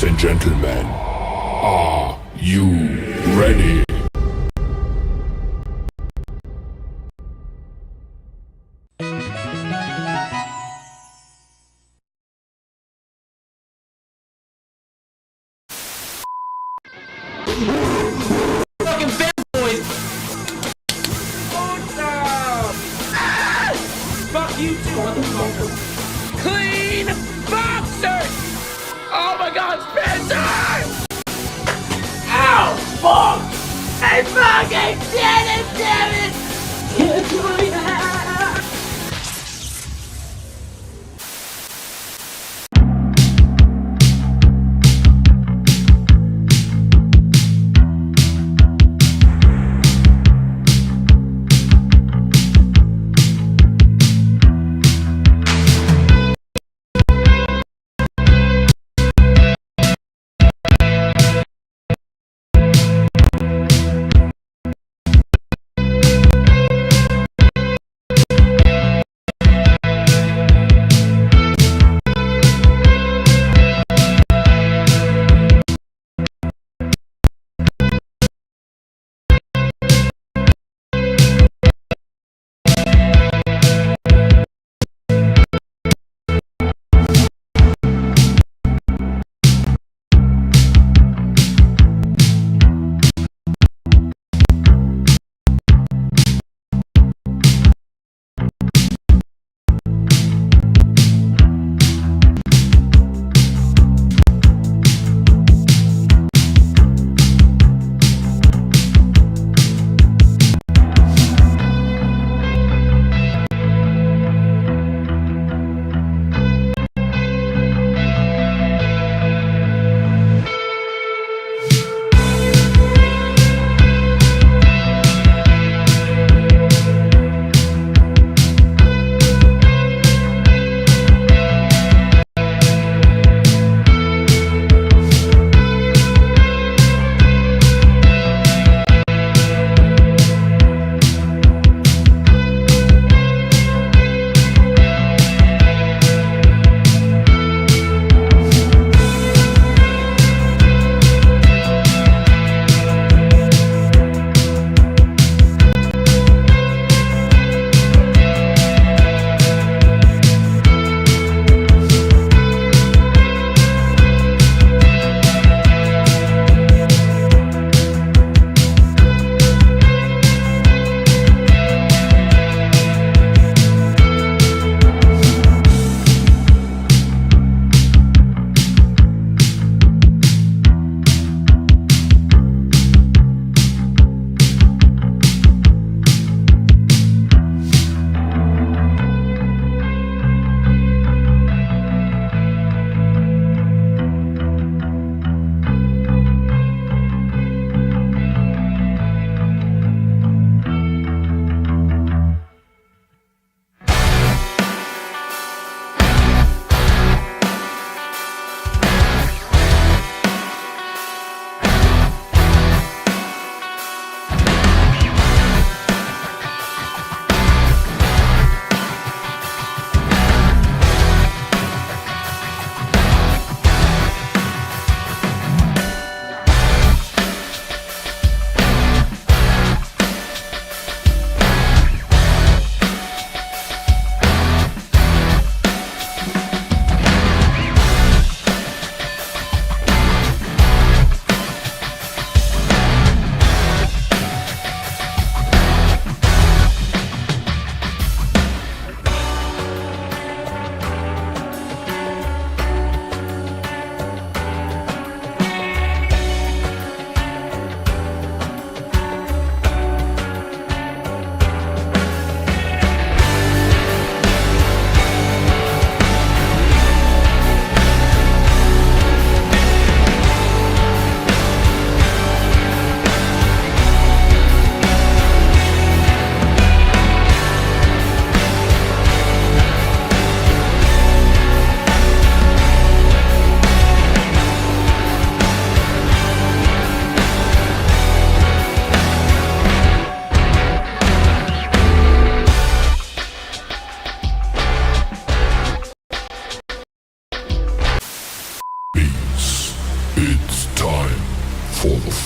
Ladies and gentlemen, are you ready? Fucking fanboys! Ah! Fuck you too, motherfucker! Clean boxers! Oh my god, Spencer! Ow! Fuck! I fucking did it, damn it!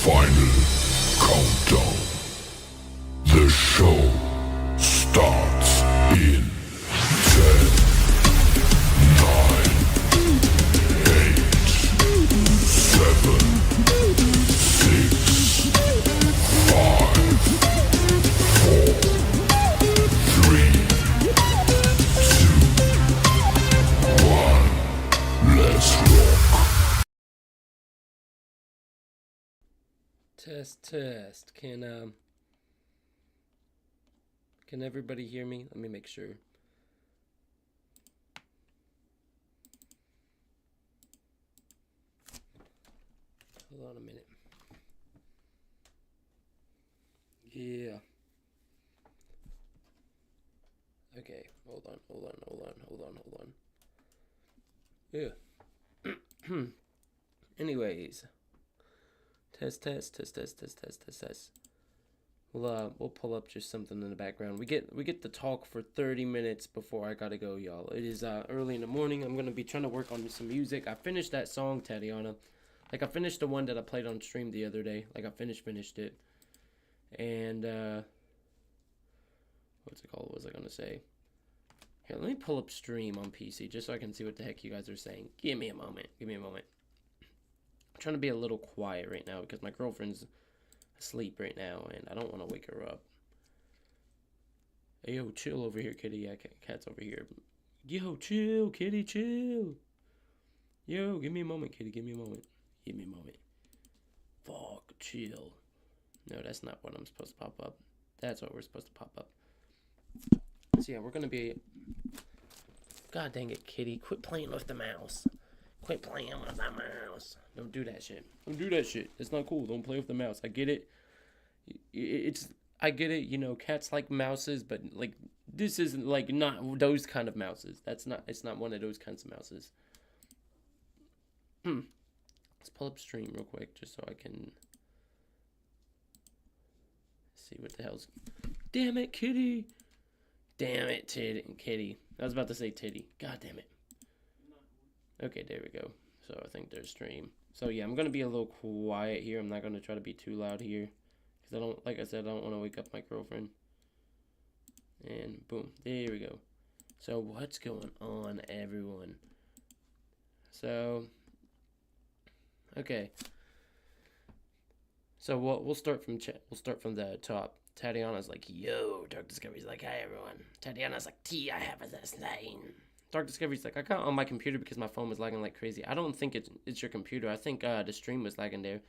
final countdown. The show starts in 10, 9, 8, 7, 6, 5, 4, 3, 2, 1. Let's rock. Test. Can everybody hear me? Let me make sure. Hold on a minute. Yeah. Okay, hold on. Yeah. Anyways. Test. We'll pull up just something in the background. We get to talk for 30 minutes before I gotta go, y'all. It is early in the morning. I'm gonna be trying to work on some music. I finished that song, Tatiana. Like, I finished the one that I played on stream the other day. Like, I finished it. And what's it called? What was I gonna say? Here, let me pull up stream on PC just so I can see what the heck you guys are saying. Give me a moment. I'm trying to be a little quiet right now because my girlfriend's asleep right now and I don't want to wake her up. Hey, yo, chill over here, kitty. Yeah, cat's over here. Yo, chill, kitty, chill. Yo, give me a moment, kitty. Give me a moment. Fuck, chill. No, that's not what I'm supposed to pop up. That's what we're supposed to pop up. So yeah, we're gonna be... God dang it, kitty. Quit playing with the mouse. Quit playing with the mouse. Don't do that shit. It's not cool. Don't play with the mouse. I get it. I get it. You know, cats like mouses, but like this isn't like not those kind of mouses. It's not one of those kinds of mouses. Let's pull up stream real quick just so I can see what the hell's. Damn it, kitty. Damn it, kitty. I was about to say titty. God damn it. Okay, there we go. So I think there's stream. So yeah, I'm gonna be a little quiet here. I'm not gonna try to be too loud here, because I don't, like I said, I don't want to wake up my girlfriend. And boom, there we go. So what's going on, everyone? So okay. So we'll start from we'll start from the top. Tatiana's like, yo. Dark Discovery's like, hi everyone. Tatiana's like, T, I have this name. Dark Discovery's like, I got on my computer because my phone was lagging like crazy. I don't think it's your computer. I think the stream was lagging there.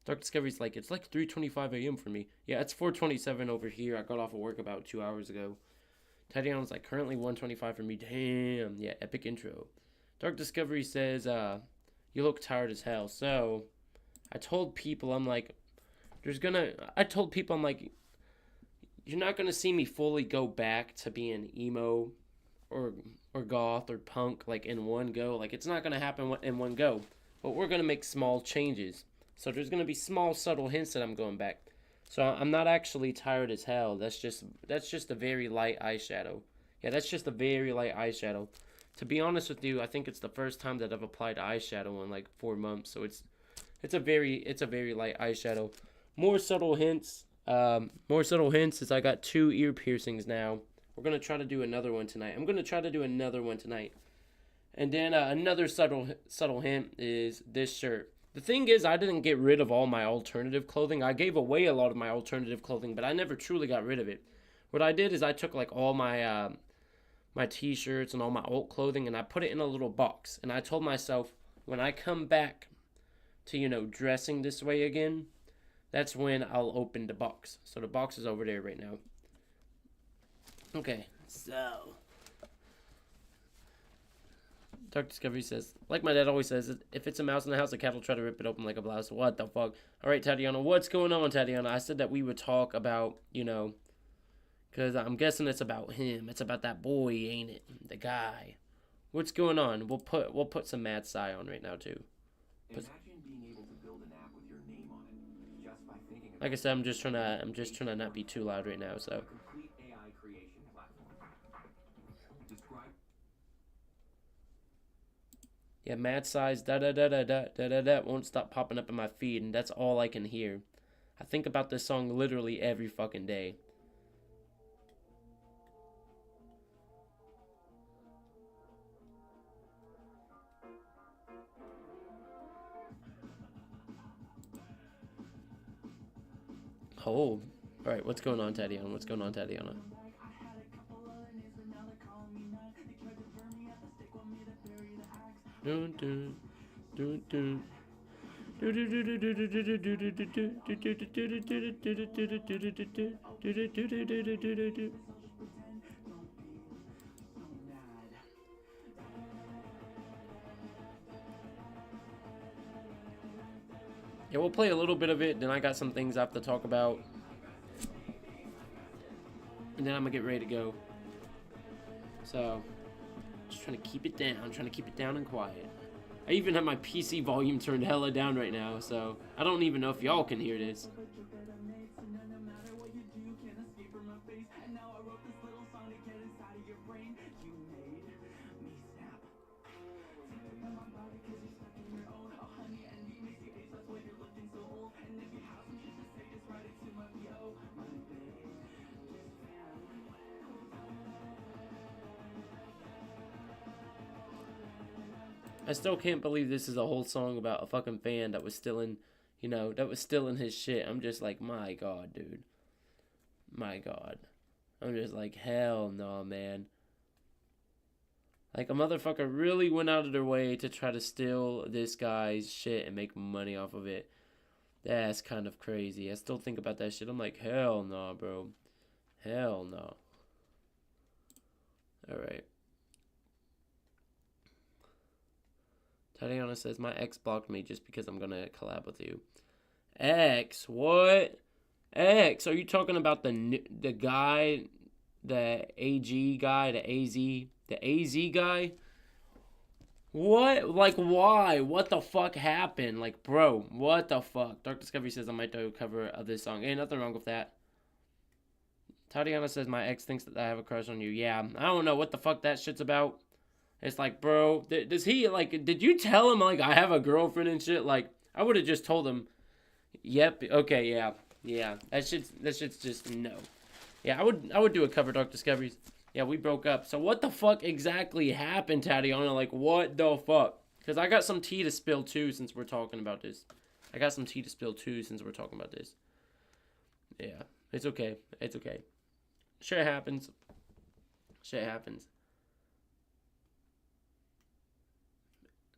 Dark Discovery's like, it's like 3:25 a.m. for me. Yeah, it's 4:27 over here. I got off of work about 2 hours ago. Tatiana's like, currently 1:25 for me. Damn. Yeah, epic intro. Dark Discovery says, you look tired as hell. So I told people, I'm like, you're not gonna see me fully go back to being emo or goth or punk like in one go. Like, it's not gonna happen in one go, but we're gonna make small changes. So there's gonna be small subtle hints that I'm going back. So I'm not actually tired as hell. That's just a very light eyeshadow. Yeah, that's just a very light eyeshadow. To be honest with you, I think it's the first time that I've applied eyeshadow in like 4 months. So it's a very light eyeshadow. More subtle hints is I got 2 ear piercings now. We're going to try to do another one tonight. I'm going to try to do another one tonight. And then another subtle hint is this shirt. The thing is, I didn't get rid of all my alternative clothing. I gave away a lot of my alternative clothing, but I never truly got rid of it. What I did is I took like all my my t-shirts and all my alt clothing and I put it in a little box. And I told myself, when I come back to, you know, dressing this way again, that's when I'll open the box. So the box is over there right now. Okay, so Dark Discovery says, like my dad always says, if it's a mouse in the house, the cat will try to rip it open like a blouse. What the fuck? All right, Tatiana, what's going on, Tatiana? I said that we would talk about, you know, because I'm guessing it's about him. It's about that boy, ain't it? The guy. What's going on? We'll put some Mad Sci on right now too. Imagine being able to build an app with your name on it just by thinking about. Like I said, I'm just trying to not be too loud right now. So. Complete AI creation platform. Describe. Yeah, mad size, da da da da da da da da won't stop popping up in my feed, and that's all I can hear. I think about this song literally every fucking day. Oh, alright, what's going on, Tatiana? What's going on, Tatiana? Dun, dun, dun, dun. Yeah, we'll play a little bit of it, then I got some things I have to talk about. And then I'm gonna get ready to go. So, just trying to keep it down and quiet. I even have my PC volume turned hella down right now, so I don't even know if y'all can hear this. I still can't believe this is a whole song about a fucking fan that was still in, you know, that was still in his shit. I'm just like, my God, dude. My God. I'm just like, hell no, man. Like, a motherfucker really went out of their way to try to steal this guy's shit and make money off of it. That's kind of crazy. I still think about that shit. I'm like, hell no, bro. Hell no. Alright. Tatiana says, my ex blocked me just because I'm going to collab with you. Ex? What? Ex? Are you talking about the guy, the AG guy, the AZ guy? What? Like, why? What the fuck happened? Like, bro, what the fuck? Dark Discovery says I might do a cover of this song. Ain't nothing wrong with that. Tatiana says, my ex thinks that I have a crush on you. Yeah, I don't know what the fuck that shit's about. It's like, bro, does he, like, did you tell him, like, I have a girlfriend and shit? Like, I would have just told him, yep, okay, yeah, that shit's just, no. Yeah, I would do a cover, Dark Discoveries. Yeah, we broke up. So what the fuck exactly happened, Tatiana? Like, what the fuck? Because I got some tea to spill, too, since we're talking about this. Yeah, it's okay. It's okay. Shit happens.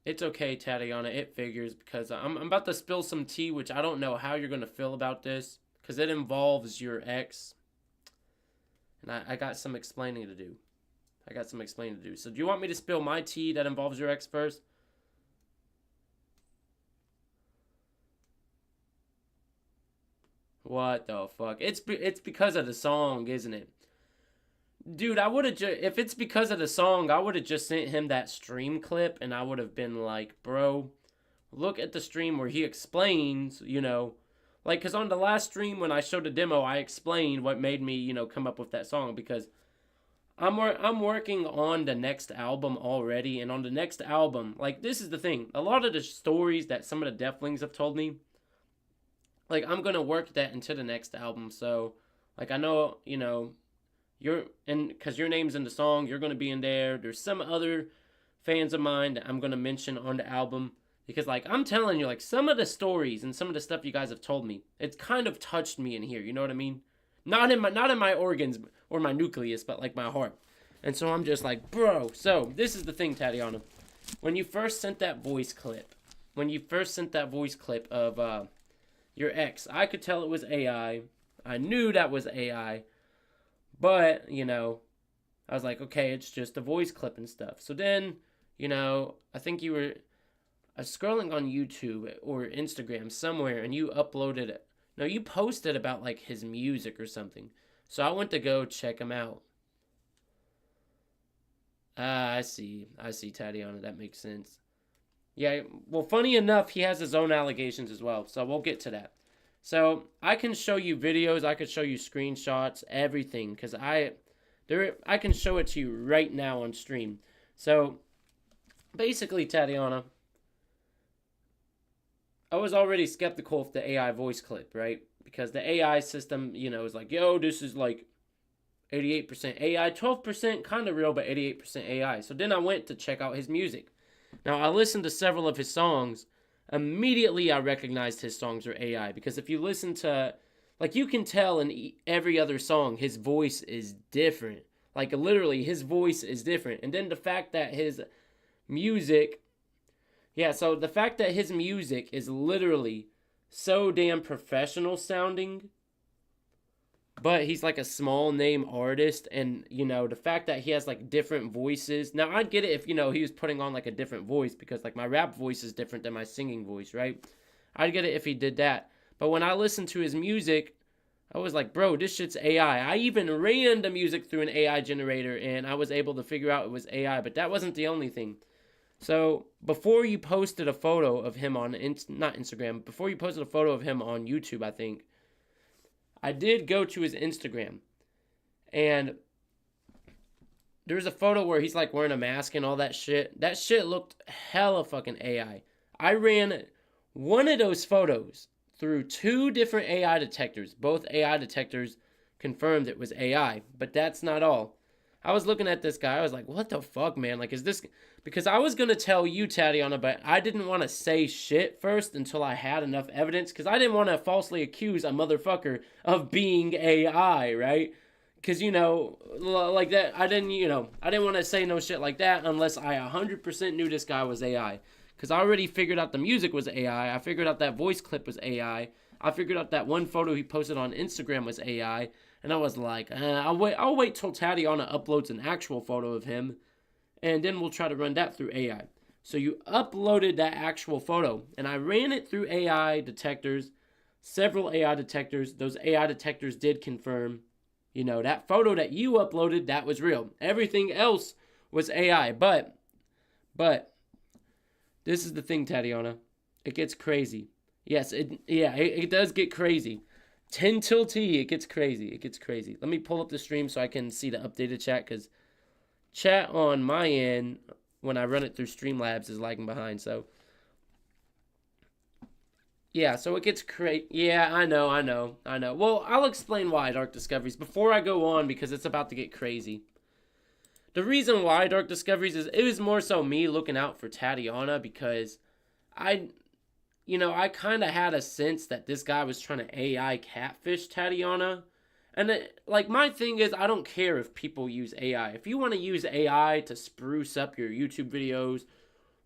It's okay, Tatiana. It figures, because I'm about to spill some tea, which I don't know how you're going to feel about this, because it involves your ex. And I got some explaining to do. So do you want me to spill my tea that involves your ex first? What the fuck? It's because of the song, isn't it? Dude, I would have just, if it's because of the song, I would have just sent him that stream clip, and I would have been like, bro, look at the stream where he explains, you know, like, because on the last stream when I showed the demo, I explained what made me, you know, come up with that song, because I'm working on the next album already, and on the next album, like, this is the thing, a lot of the stories that some of the Deaflings have told me, like, I'm going to work that into the next album, so, like, I know, you know, because your name's in the song, you're going to be in there. There's some other fans of mine that I'm going to mention on the album, because, like, I'm telling you, like, some of the stories and some of the stuff you guys have told me, it's kind of touched me in here, you know what I mean? Not in my organs or my nucleus, but, like, my heart. And so I'm just like, bro. So this is the thing, Tatiana. When you first sent that voice clip of your ex, I could tell it was AI. I knew that was AI. But, you know, I was like, okay, it's just a voice clip and stuff. So then, you know, I think you were scrolling on YouTube or Instagram somewhere, and you uploaded it. No, you posted about, like, his music or something. So I went to go check him out. I see, Tatiana. That makes sense. Yeah, well, funny enough, he has his own allegations as well. So we'll get to that. So I can show you videos, I could show you screenshots, everything, because I can show it to you right now on stream. So basically, Tatiana, I was already skeptical of the AI voice clip, right? Because the AI system, is like, yo, this is like 88% AI, 12% kind of real, but 88% AI. So then I went to check out his music. Now, I listened to several of his songs. Immediately, I recognized his songs were AI. Because if you listen to, like, you can tell in every other song, his voice is different. Like, literally, his voice is different. And then the fact that his music, so the fact that his music is literally so damn professional sounding, but he's like a small name artist, and the fact that he has like different voices. Now I'd get it if he was putting on like a different voice, because like my rap voice is different than my singing voice, right? I'd get it if he did that. But when I listened to his music, I was like, bro, this shit's AI. I even ran the music through an AI generator, and I was able to figure out it was AI. But that wasn't the only thing. So before you posted a photo of him on not Instagram, before you posted a photo of him on YouTube, I think, I did go to his Instagram, and there's a photo where he's like wearing a mask and all that shit. That shit looked hella fucking AI. I ran one of those photos through 2 different AI detectors. Both AI detectors confirmed it was AI, but that's not all. I was looking at this guy. I was like, what the fuck, man? Like, is this... Because I was going to tell you, Tatiana, but I didn't want to say shit first until I had enough evidence, because I didn't want to falsely accuse a motherfucker of being AI, right? Because, like that, I didn't want to say no shit like that unless I 100% knew this guy was AI. Because I already figured out the music was AI. I figured out that voice clip was AI. I figured out that one photo he posted on Instagram was AI. And I was like, I'll wait till Tatiana uploads an actual photo of him, and then we'll try to run that through AI. So you uploaded that actual photo, and I ran it through AI detectors, several AI detectors. Those AI detectors did confirm, that photo that you uploaded, that was real. Everything else was AI. But this is the thing, Tatiana. It gets crazy. Yes, it does get crazy. 10 till T, it gets crazy. It gets crazy. Let me pull up the stream so I can see the updated chat, because chat on my end, when I run it through Streamlabs, is lagging behind. So, yeah, so it gets crazy. Yeah, I know. Well, I'll explain why, Dark Discoveries, before I go on, because it's about to get crazy. The reason why, Dark Discoveries, is it was more so me looking out for Tatiana, because I kind of had a sense that this guy was trying to AI catfish Tatiana. And, my thing is, I don't care if people use AI. If you want to use AI to spruce up your YouTube videos,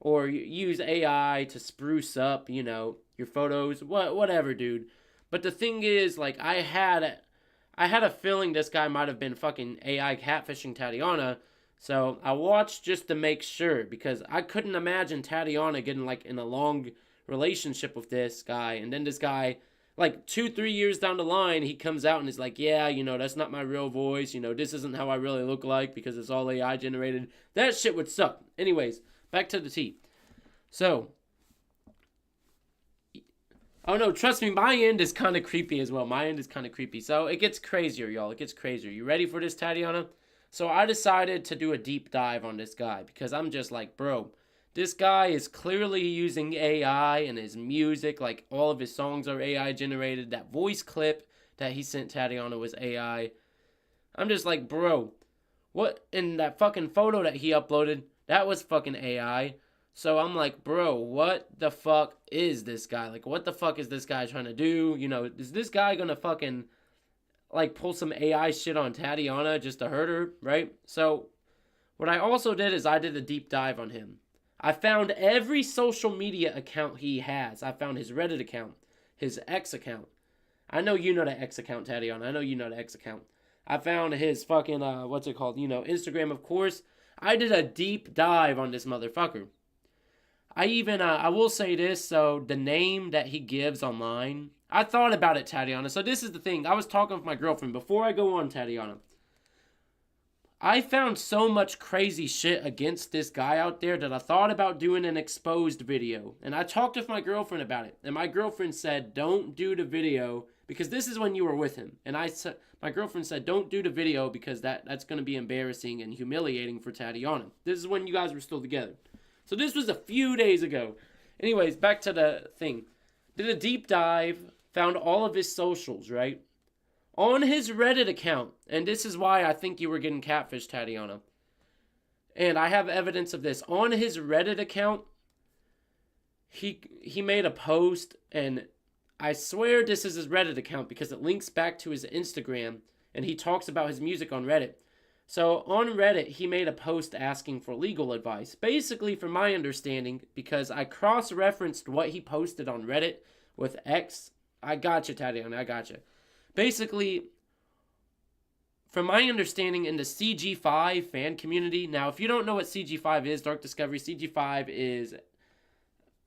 or use AI to spruce up, your photos, whatever, dude. But the thing is, I had a feeling this guy might have been fucking AI catfishing Tatiana. So I watched just to make sure, because I couldn't imagine Tatiana getting, in a long relationship with this guy, and then this guy, 2-3 years down the line, he comes out and is like, yeah, that's not my real voice, this isn't how I really look like, because it's all AI generated. That shit would suck. Anyways, back to the tea. So, oh no, trust me, my end is kind of creepy as well. My end is kind of creepy. So it gets crazier, y'all. It gets crazier. You ready for this, Tatiana? So I decided to do a deep dive on this guy, because I'm just like, bro, this guy is clearly using AI in his music. All of his songs are AI generated. That voice clip that he sent Tatiana was AI. I'm just like, bro, what? In that fucking photo that he uploaded, that was fucking AI. So I'm like, bro, what the fuck is this guy? What the fuck is this guy trying to do? Is this guy gonna fucking, pull some AI shit on Tatiana just to hurt her, right? So what I also did is I did a deep dive on him. I found every social media account he has. I found his Reddit account, his X account. I know you know the X account, Tatiana. I know you know the X account. I found his fucking, Instagram, of course. I did a deep dive on this motherfucker. I even, I will say this, so the name that he gives online, I thought about it, Tatiana. So this is the thing. I was talking with my girlfriend. Before I go on, Tatiana, I found so much crazy shit against this guy out there that I thought about doing an exposed video. And I talked with my girlfriend about it. And my girlfriend said, don't do the video, because this is when you were with him. And my girlfriend said, don't do the video, because that's going to be embarrassing and humiliating for Tatiana. This is when you guys were still together. So this was a few days ago. Anyways, back to the thing. Did a deep dive, found all of his socials, right? On his Reddit account. And this is why I think you were getting catfished, Tatiana. And I have evidence of this. On his Reddit account, he made a post, and I swear this is his Reddit account because it links back to his Instagram, and he talks about his music on Reddit. So on Reddit, he made a post asking for legal advice. Basically, from my understanding, because I cross-referenced what he posted on Reddit with X. I gotcha, Tatiana, I gotcha. Basically, from my understanding, in the CG5 fan community, now if you don't know what CG5 is, Dark Discovery, CG5 is,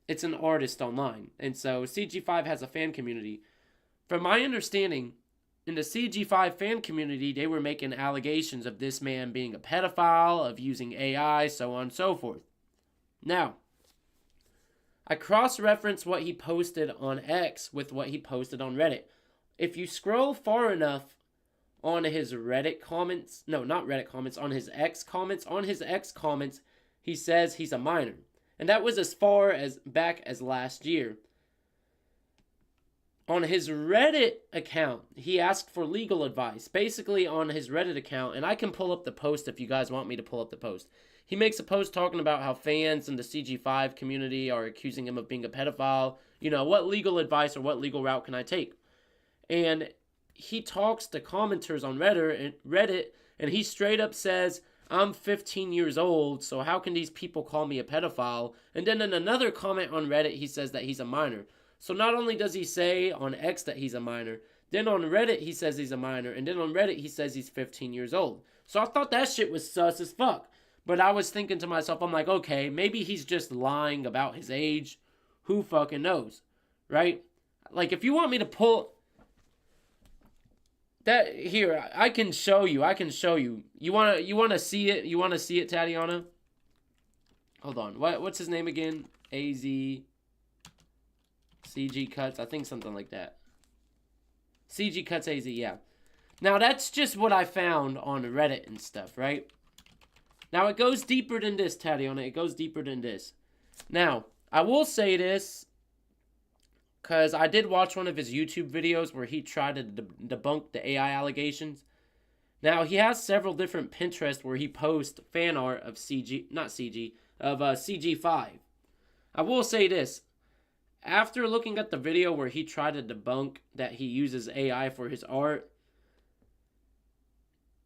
it's an artist online. And so CG5 has a fan community. From my understanding, in the CG5 fan community, they were making allegations of this man being a pedophile, of using AI, so on and so forth. Now, I cross-referenced what he posted on X with what he posted on Reddit. If you scroll far enough on his Reddit comments, no, not Reddit comments, on his X comments, he says he's a minor. And that was as far as back as last year. On his Reddit account, he asked for legal advice. Basically, on his Reddit account, and I can pull up the post if you guys want me to pull up the post. He makes a post talking about how fans in the CG5 community are accusing him of being a pedophile. You know, what legal advice or what legal route can I take? And he talks to commenters on Reddit, and he straight up says, I'm 15 years old, so how can these people call me a pedophile? And then in another comment on Reddit, he says that he's a minor. So not only does he say on X that he's a minor, then on Reddit he says he's a minor, and then on Reddit he says he's 15 years old. So I thought that shit was sus as fuck. But I was thinking to myself, I'm like, okay, maybe he's just lying about his age. Who fucking knows, right? Like, if you want me to pull that here, I can show you. You wanna see it? You wanna see it, Tatiana? Hold on. What's his name again? AZ CG Cuts, I think something like that. CG Cuts AZ, yeah. Now, that's just what I found on Reddit and stuff, right? Now, it goes deeper than this, Tatiana. It goes deeper than this. Now, I will say this, because I did watch one of his YouTube videos where he tried to debunk the AI allegations. Now, he has several different Pinterest where he posts fan art of CG5. I will say this. After looking at the video where he tried to debunk that he uses AI for his art,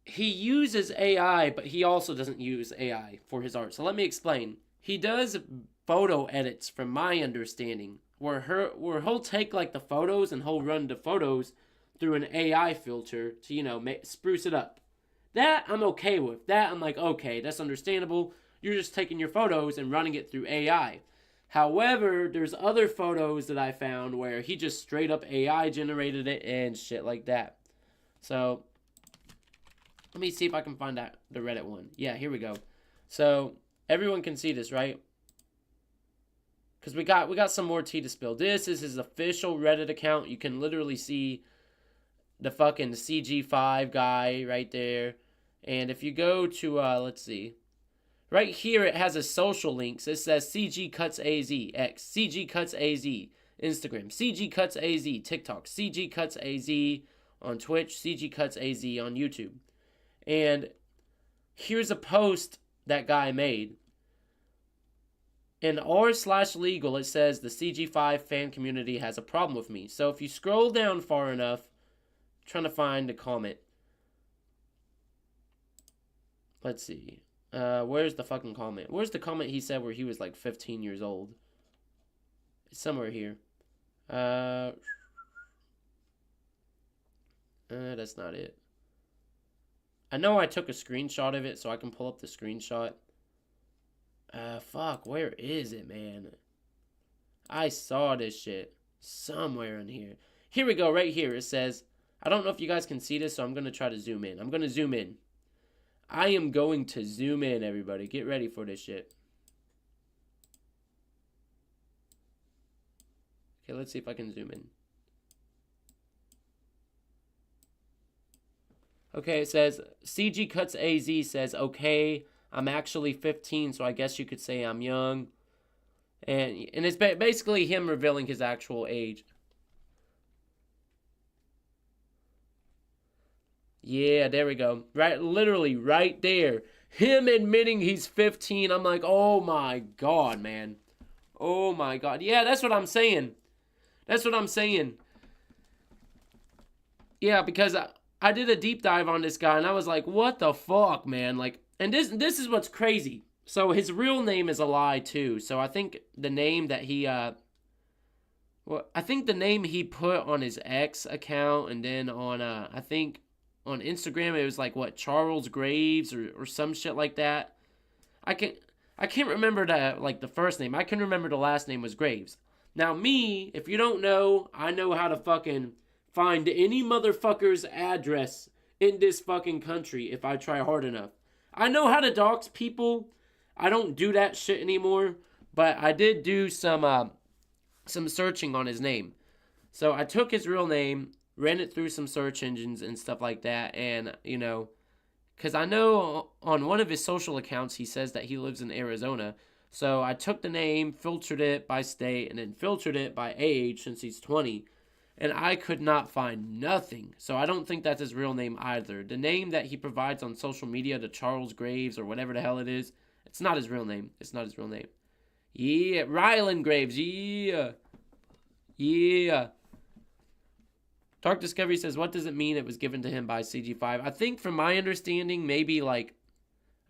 he uses AI, but he also doesn't use AI for his art. So let me explain. He does photo edits, from my understanding, where he'll take like the photos and he'll run the photos through an AI filter to, you know, spruce it up. That I'm okay with. That I'm like, okay, that's understandable. You're just taking your photos and running it through AI. However, there's other photos that I found where he just straight up AI generated it and shit like that. So, let me see if I can find out the Reddit one. Yeah, here we go. So, everyone can see this, right? Because we got some more tea to spill. This is his official Reddit account. You can literally see the fucking CG5 guy right there. And if you go to, let's see. Right here, it has a social links. It says CG Cuts AZ, X, CG Cuts AZ, Instagram, CG Cuts AZ, TikTok, CG Cuts AZ on Twitch, CG Cuts AZ on YouTube. And here's a post that guy made. In r/legal, it says the CG5 fan community has a problem with me. So if you scroll down far enough, I'm trying to find the comment. Let's see. Where's the fucking comment? Where's the comment he said where he was like 15 years old? It's somewhere here. That's not it. I know I took a screenshot of it, so I can pull up the screenshot. Fuck, where is it, man? I saw this shit somewhere in here. Here we go, right here. It says, I don't know if you guys can see this, so I'm going to try to zoom in. I'm going to zoom in. I am going to zoom in, everybody. Get ready for this shit. Okay, let's see if I can zoom in. Okay, it says, CG Cuts AZ says, okay, I'm actually 15, so I guess you could say I'm young. And it's basically him revealing his actual age. Yeah, there we go. Right, literally right there. Him admitting he's 15. I'm like, oh my God, man. Oh my God. Yeah, that's what I'm saying. That's what I'm saying. Yeah, because I did a deep dive on this guy, and I was like, what the fuck, man? Like, and this is what's crazy. So his real name is a lie too. So I think the name that he I think the name he put on his X account, and then on I think on Instagram it was like what, Charles Graves or some shit like that. I can't remember the first name. I can remember the last name was Graves. Now me, if you don't know, I know how to fucking find any motherfucker's address in this fucking country if I try hard enough. I know how to dox people. I don't do that shit anymore, but I did do some searching on his name. So I took his real name, ran it through some search engines and stuff like that, and, you know, because I know on one of his social accounts he says that he lives in Arizona. So I took the name, filtered it by state, and then filtered it by age since he's 20. And I could not find nothing. So I don't think that's his real name either. The name that he provides on social media, the Charles Graves or whatever the hell it is, it's not his real name. It's not his real name. Yeah, Ryland Graves. Yeah. Yeah. Dark Discovery says, what does it mean it was given to him by CG5? I think from my understanding, maybe like,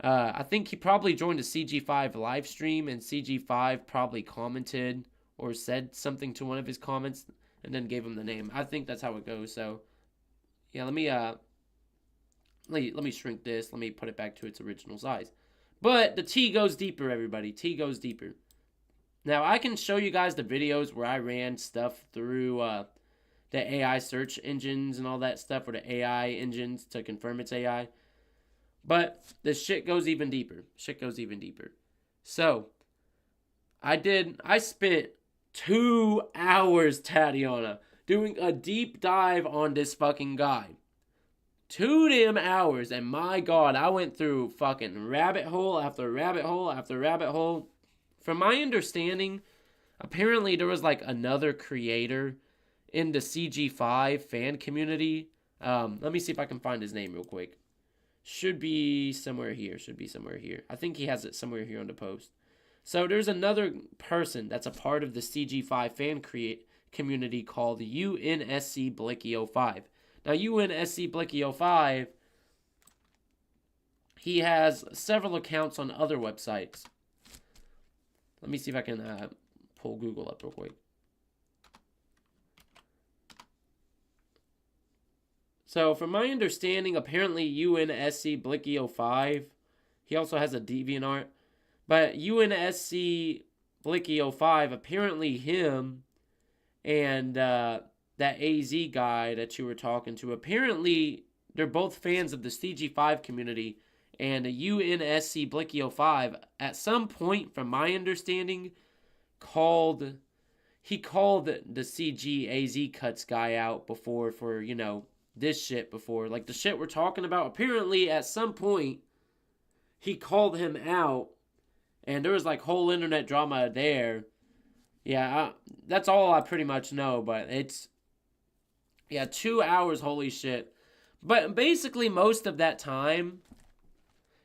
I think he probably joined a CG5 live stream, and CG5 probably commented or said something to one of his comments and then gave him the name. I think that's how it goes. So, yeah, let me shrink this. Let me put it back to its original size. But the T goes deeper, everybody. T goes deeper. Now, I can show you guys the videos where I ran stuff through the AI search engines and all that stuff, or the AI engines to confirm it's AI. But the shit goes even deeper. Shit goes even deeper. So, I spent 2 hours, Tatiana, doing a deep dive on this fucking guy. 2 damn hours, and my God, I went through fucking rabbit hole after rabbit hole after rabbit hole. From my understanding, apparently there was like another creator in the CG5 fan community. Let me see if I can find his name real quick. Should be somewhere here. I think he has it somewhere here on the post. So there's another person that's a part of the CG5 fan community called UNSC Blicky05. Now, UNSC Blicky05, he has several accounts on other websites. Let me see if I can pull Google up real quick. So, from my understanding, apparently UNSC Blicky05, he also has a DeviantArt. But UNSC Blicky05, apparently him and that AZ guy that you were talking to, apparently they're both fans of the CG5 community. And UNSC Blicky05, at some point, from my understanding, called the CG AZ Cuts guy out before for, you know, this shit before. Like the shit we're talking about. Apparently, at some point, he called him out. And there was like whole internet drama there. Yeah, that's all I pretty much know. But it's, yeah, 2 hours, holy shit. But basically most of that time,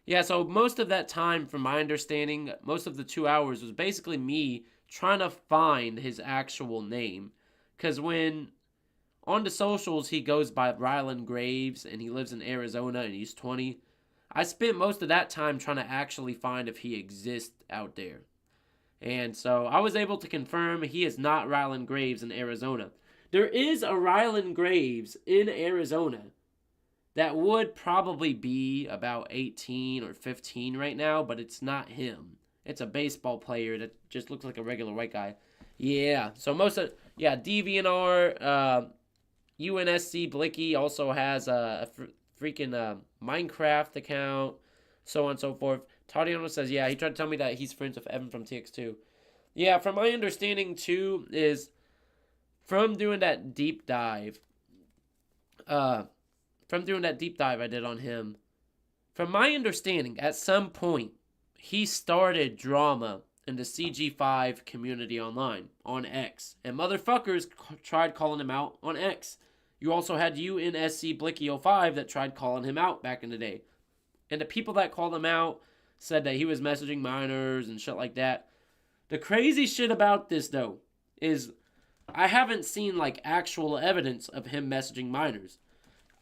yeah, so most of that time, from my understanding, most of the 2 hours was basically me trying to find his actual name. Because when on the socials he goes by Ryland Graves and he lives in Arizona and he's 20, I spent most of that time trying to actually find if he exists out there. And so I was able to confirm he is not Ryland Graves in Arizona. There is a Ryland Graves in Arizona that would probably be about 18 or 15 right now, but it's not him. It's a baseball player that just looks like a regular white guy. Yeah, so DeviantArt, UNSC Blicky also has a freaking Minecraft account, so on and so forth. Tatiana says, yeah, he tried to tell me that he's friends with Evan from TX2. Yeah, from my understanding, too, is from doing that deep dive, I did on him, from my understanding, at some point, he started drama in the CG5 community online, on X. And motherfuckers tried calling him out on X. You also had UNSC Blicky05 that tried calling him out back in the day. And the people that called him out said that he was messaging minors and shit like that. The crazy shit about this, though, is I haven't seen, like, actual evidence of him messaging minors.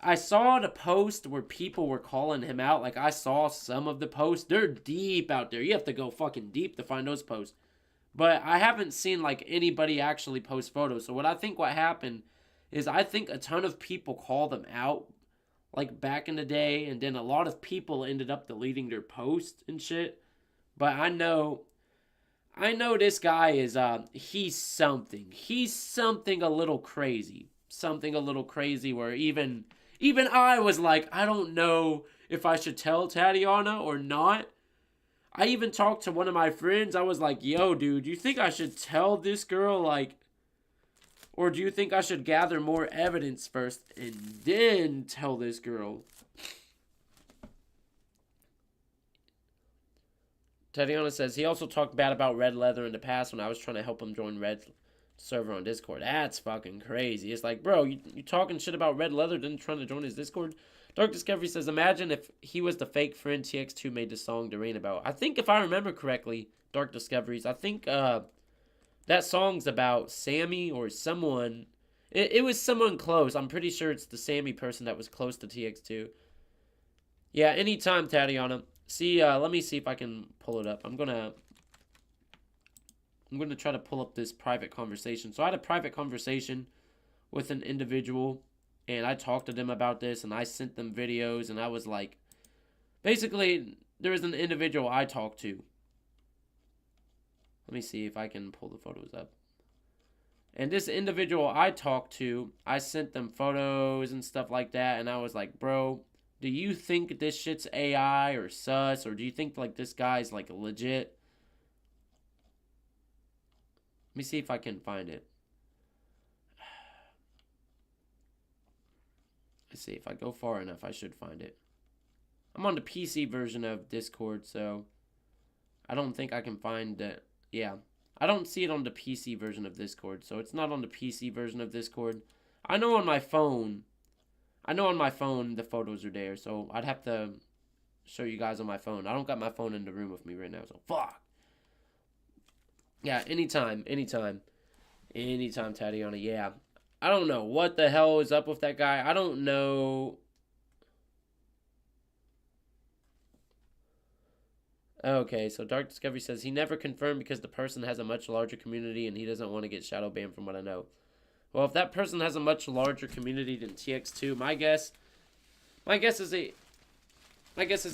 I saw the post where people were calling him out. Like, I saw some of the posts. They're deep out there. You have to go fucking deep to find those posts. But I haven't seen, like, anybody actually post photos. So what happened is I think a ton of people called him out, like, back in the day. And then a lot of people ended up deleting their posts and shit. But I know this guy is, he's something. He's something a little crazy. Something a little crazy where even I was like, I don't know if I should tell Tatiana or not. I even talked to one of my friends. I was like, yo, dude, do you think I should tell this girl, like, or do you think I should gather more evidence first and then tell this girl? Tatiana says, he also talked bad about Red Leather in the past when I was trying to help him join Red server on Discord. That's fucking crazy. It's like, bro, you talking shit about Red Leather, then trying to join his Discord? Dark Discovery says, imagine if he was the fake friend TX2 made the song to rain about. I think if I remember correctly, Dark Discoveries, I think that song's about Sammy or someone. It was someone close. I'm pretty sure it's the Sammy person that was close to TX2. Yeah, anytime, Tatiana. See, let me see if I can pull it up. I'm gonna try to pull up this private conversation. So I had a private conversation with an individual, and I talked to them about this, and I sent them videos, and I was like, basically, there was an individual I talked to. Let me see if I can pull the photos up. And this individual I talked to, I sent them photos and stuff like that, and I was like, bro, do you think this shit's AI or sus, or do you think, like, this guy's, like, legit? Let me see if I can find it. Let's see, if I go far enough, I should find it. I'm on the PC version of Discord, so I don't think I can find it. Yeah, I don't see it on the PC version of Discord, so it's not on the PC version of Discord. I know on my phone the photos are there, so I'd have to show you guys on my phone. I don't got my phone in the room with me right now, so fuck. Yeah, anytime, Tatiana, yeah. I don't know what the hell is up with that guy. I don't know. Okay, so Dark Discovery says he never confirmed because the person has a much larger community and he doesn't want to get shadow banned from what I know. Well, if that person has a much larger community than TX2, my guess is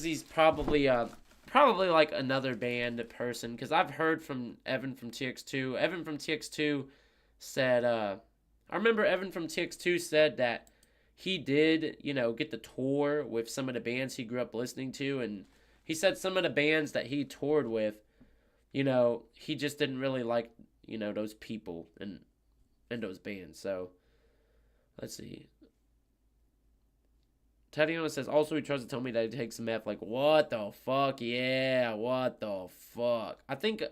he's probably like another banned person, because I've heard from Evan from TX2. Evan from TX2 said, I remember Evan from TX2 said that he did, get the tour with some of the bands he grew up listening to, and he said some of the bands that he toured with, he just didn't really like, those people and those bands. So, let's see. Tatiana says, also he tries to tell me that he takes meth. Like, what the fuck? Yeah, what the fuck? I think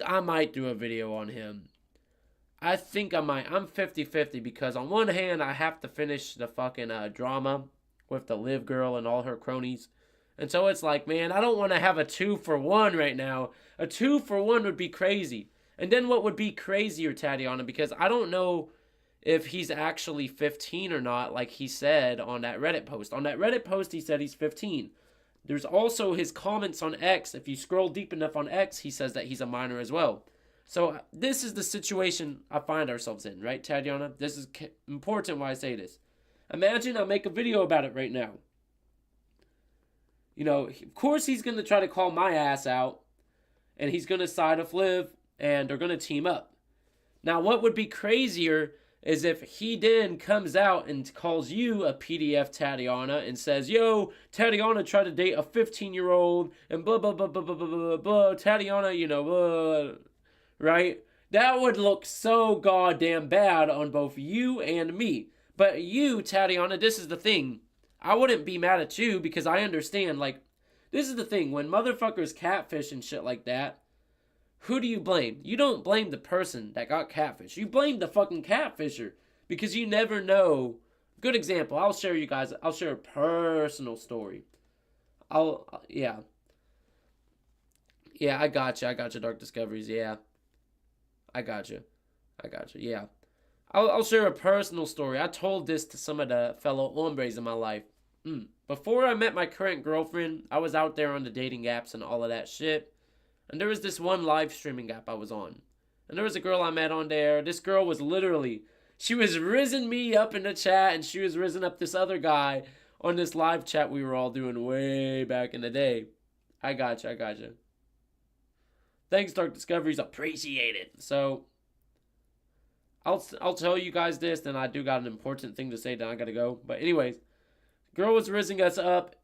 I might do a video on him. I think I might. I'm 50-50 because on one hand, I have to finish the fucking drama with the Live girl and all her cronies. And so it's like, man, I don't want to have a 2-for-1 right now. A 2-for-1 would be crazy. And then what would be crazier, Tatiana, because I don't know if he's actually 15 or not, like he said on that Reddit post. On that Reddit post, he said he's 15. There's also his comments on X. If you scroll deep enough on X, he says that he's a minor as well. So this is the situation I find ourselves in, right, Tatiana? This is important why I say this. Imagine I make a video about it right now. Of course he's going to try to call my ass out, and he's going to side with Liv, and they're going to team up. Now, what would be crazier is if he then comes out and calls you a PDF, Tatiana, and says, yo, Tatiana tried to date a 15-year-old, and blah, blah, blah, blah, blah, blah, blah, blah, Tatiana, blah, right? That would look so goddamn bad on both you and me. But you, Tatiana, this is the thing. I wouldn't be mad at you because I understand, like, this is the thing. When motherfuckers catfish and shit like that, who do you blame? You don't blame the person that got catfish. You blame the fucking catfisher because you never know. Good example. I'll share a personal story. Yeah. Yeah, I got you, Dark Discoveries. Yeah. I got you. Yeah. I'll share a personal story. I told this to some of the fellow hombres in my life. Before I met my current girlfriend, I was out there on the dating apps and all of that shit. And there was this one live streaming app I was on. And there was a girl I met on there. This girl was literally, she was risen me up in the chat, and she was risen up this other guy on this live chat we were all doing way back in the day. I got you. Thanks, Dark Discoveries. Appreciate it. So, I'll tell you guys this, then I do got an important thing to say, then I gotta go. But anyways, girl was rising us up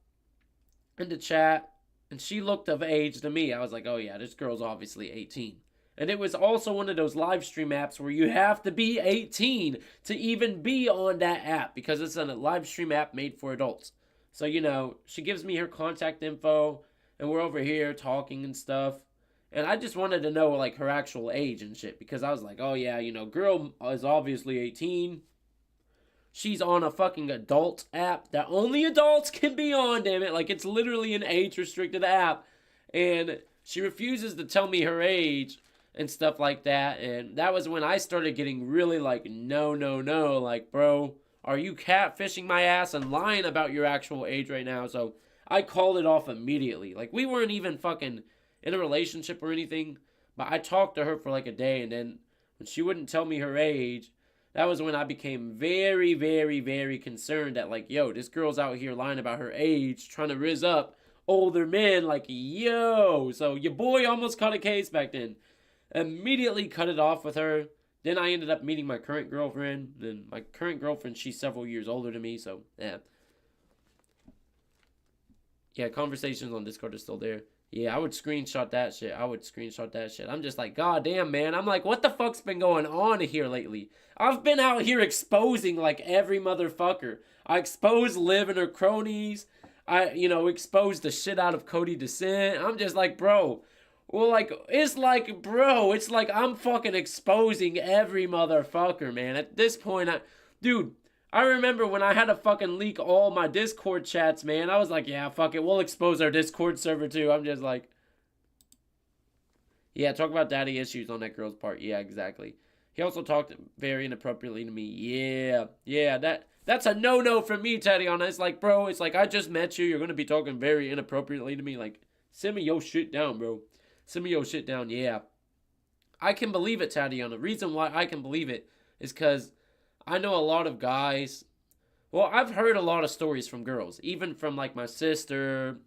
in the chat, and she looked of age to me. I was like, oh yeah, this girl's obviously 18. And it was also one of those live stream apps where you have to be 18 to even be on that app, because it's a live stream app made for adults. So, you know, she gives me her contact info, and we're over here talking and stuff. And I just wanted to know, like, her actual age and shit, because I was like, oh yeah, you know, girl is obviously 18. She's on a fucking adult app that only adults can be on, damn it. Like, it's literally an age-restricted app. And she refuses to tell me her age and stuff like that. And that was when I started getting really like, no. Like, bro, are you catfishing my ass and lying about your actual age right now? So I called it off immediately. Like, we weren't even fucking in a relationship or anything. But I talked to her for like a day. And then when she wouldn't tell me her age, that was when I became very, very, very concerned that, like, yo, this girl's out here lying about her age, trying to rizz up older men, like, yo. So your boy almost caught a case back then. Immediately cut it off with her. Then I ended up meeting my current girlfriend. Then my current girlfriend, she's several years older than me, so, yeah. Yeah, conversations on Discord are still there. Yeah, I would screenshot that shit. I'm just like, god damn, man. I'm like, what the fuck's been going on here lately? I've been out here exposing, like, every motherfucker. I exposed Liv and her cronies. I, exposed the shit out of Cody Descent. I'm just like, bro. Well, like, it's like I'm fucking exposing every motherfucker, man. At this point, dude, I remember when I had to fucking leak all my Discord chats, man. I was like, yeah, fuck it. We'll expose our Discord server, too. I'm just like, yeah, talk about daddy issues on that girl's part. Yeah, exactly. He also talked very inappropriately to me. Yeah, that's a no-no for me, Tatiana. It's like, bro, it's like, I just met you. You're going to be talking very inappropriately to me. Like, send me your shit down, bro. Send me your shit down, yeah. I can believe it, Tatiana. The reason why I can believe it is because I know a lot of guys. Well, I've heard a lot of stories from girls. Even from, like, my sister,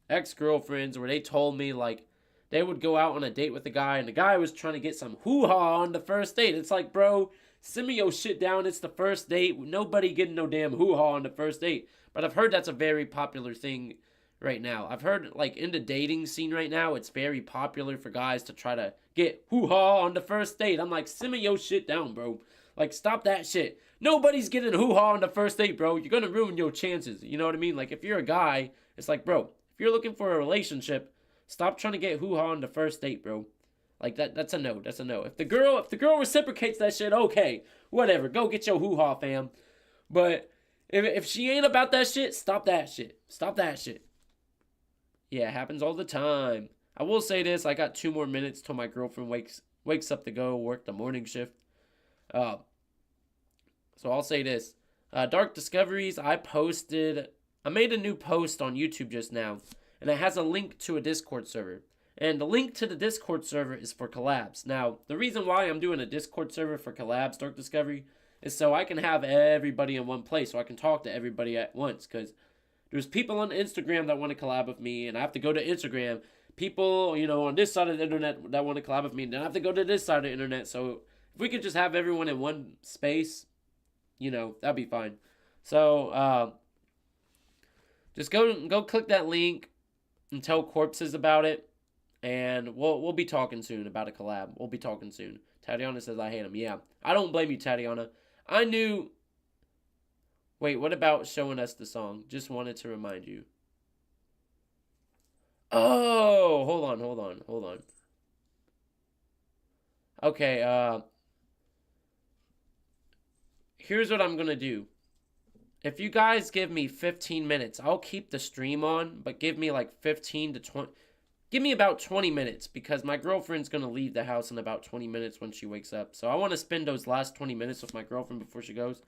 ex-girlfriends, where they told me, like, they would go out on a date with a guy, and the guy was trying to get some hoo-ha on the first date. It's like, bro, send me your shit down. It's the first date. Nobody getting no damn hoo-ha on the first date. But I've heard that's a very popular thing right now. I've heard, like, in the dating scene right now, it's very popular for guys to try to get hoo-ha on the first date. I'm like, send me your shit down, bro. Like, stop that shit. Nobody's getting hoo-ha on the first date, bro. You're gonna ruin your chances. You know what I mean? Like, if you're a guy, it's like, bro, if you're looking for a relationship, stop trying to get hoo-ha on the first date, bro. Like, that's a no. That's a no. If the girl reciprocates that shit, okay. Whatever. Go get your hoo-ha, fam. But if she ain't about that shit, stop that shit. Stop that shit. Yeah, it happens all the time. I will say this. I got 2 more minutes till my girlfriend wakes up to go work the morning shift. So I'll say this. Dark Discoveries, I made a new post on YouTube just now. And it has a link to a Discord server. And the link to the Discord server is for collabs. Now, the reason why I'm doing a Discord server for collabs, Dark Discovery, is so I can have everybody in one place. So I can talk to everybody at once. Because there's people on Instagram that want to collab with me, and I have to go to Instagram. People, on this side of the internet that want to collab with me, and then I have to go to this side of the internet. So if we could just have everyone in one space, that'd be fine. So, just go click that link and tell Corpses about it, and we'll be talking soon about a collab. We'll be talking soon. Tatiana says I hate him. Yeah, I don't blame you, Tatiana. I knew Wait, what about showing us the song? Just wanted to remind you. Oh, hold on. Okay, here's what I'm gonna do. If you guys give me 15 minutes, I'll keep the stream on, but give me like 15 to 20. Give me about 20 minutes because my girlfriend's gonna leave the house in about 20 minutes when she wakes up. So I want to spend those last 20 minutes with my girlfriend before she goes.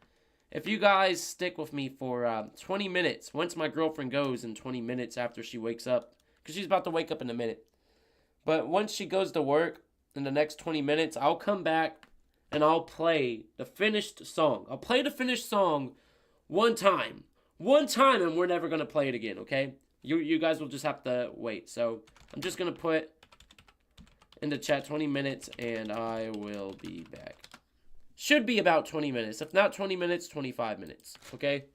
If you guys stick with me for 20 minutes, once my girlfriend goes, and 20 minutes after she wakes up, because she's about to wake up in a minute. But once she goes to work, in the next 20 minutes, I'll come back and I'll play the finished song. I'll play the finished song one time. One time, and we're never going to play it again, okay? You guys will just have to wait. So I'm just going to put in the chat 20 minutes, and I will be back. Should be about 20 minutes. If not 20 minutes, 25 minutes, okay?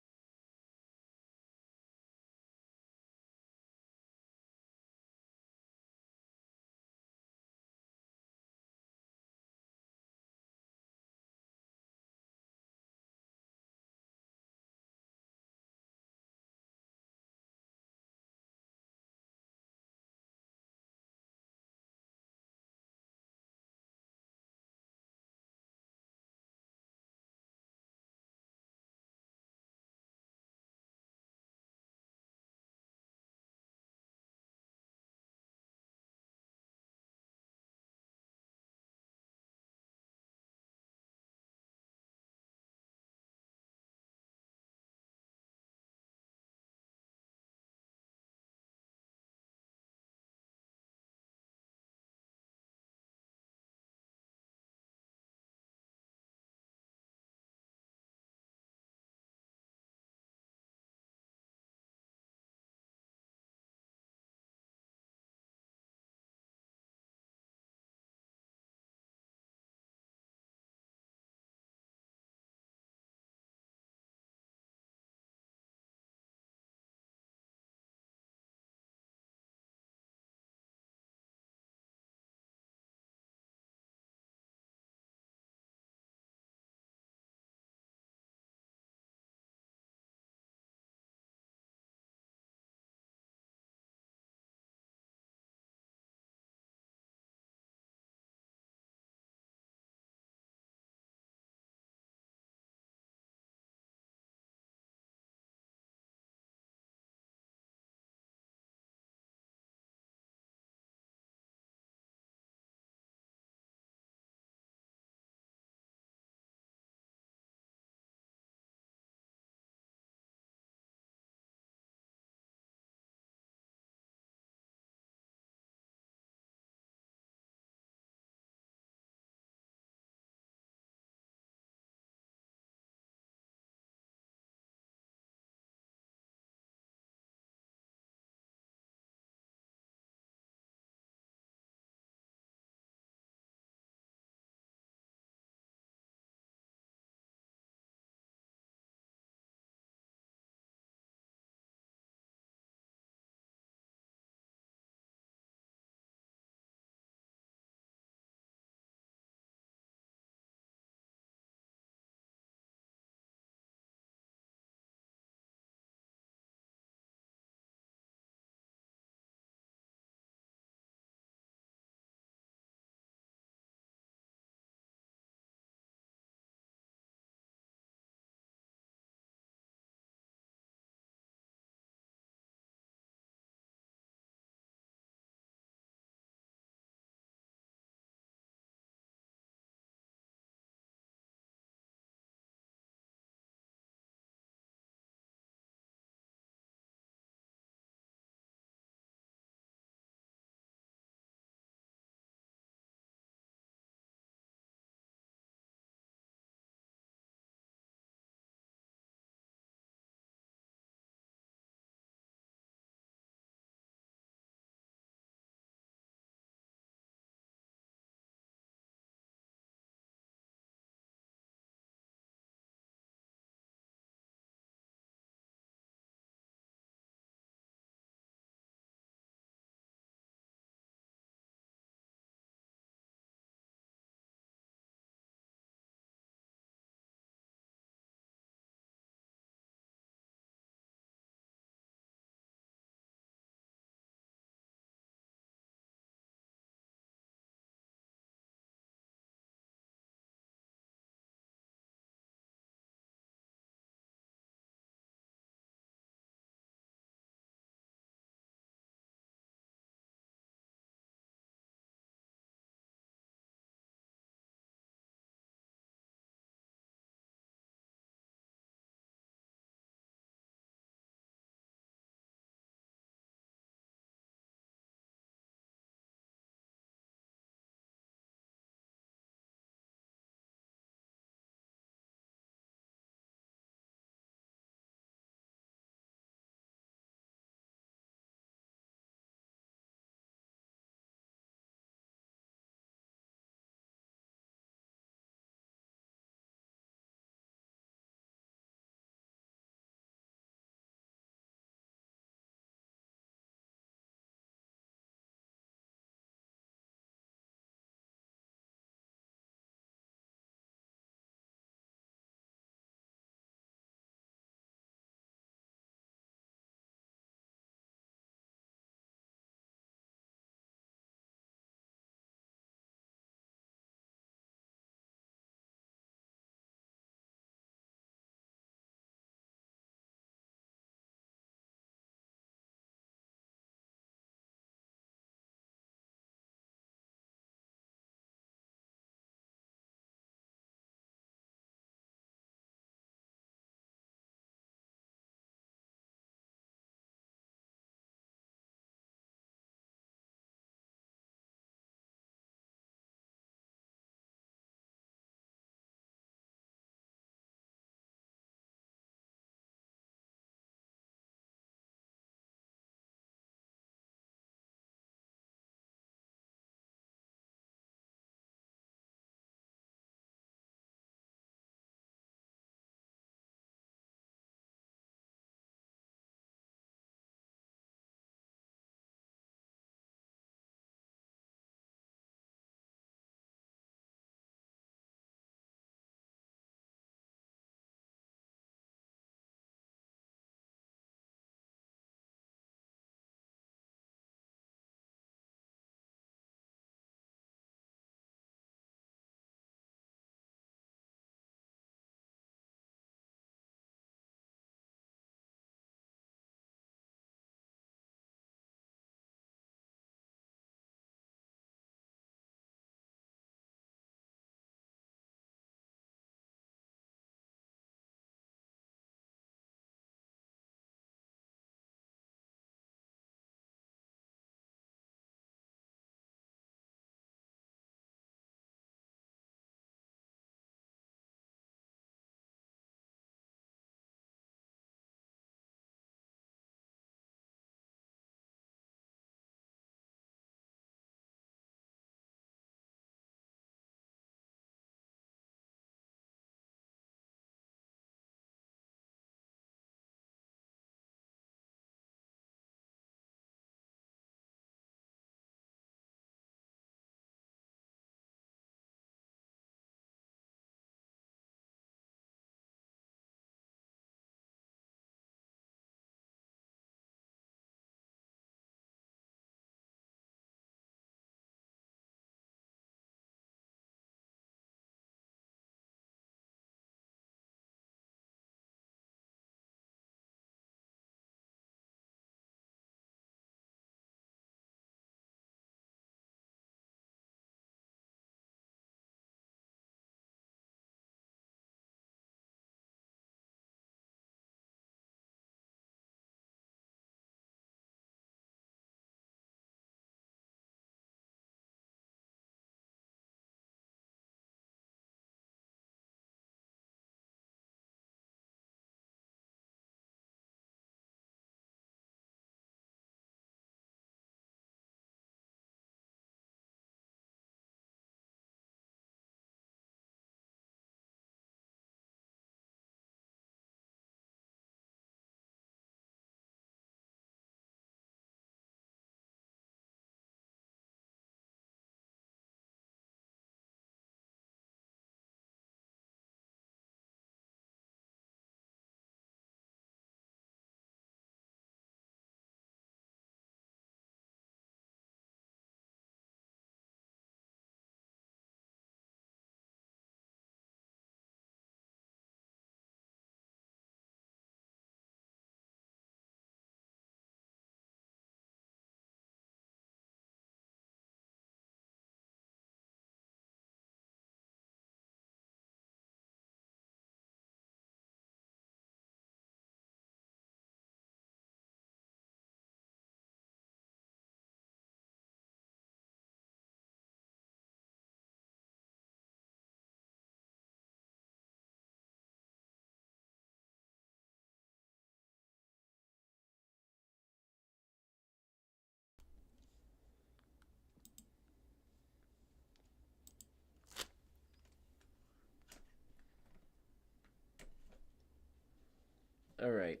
Alright.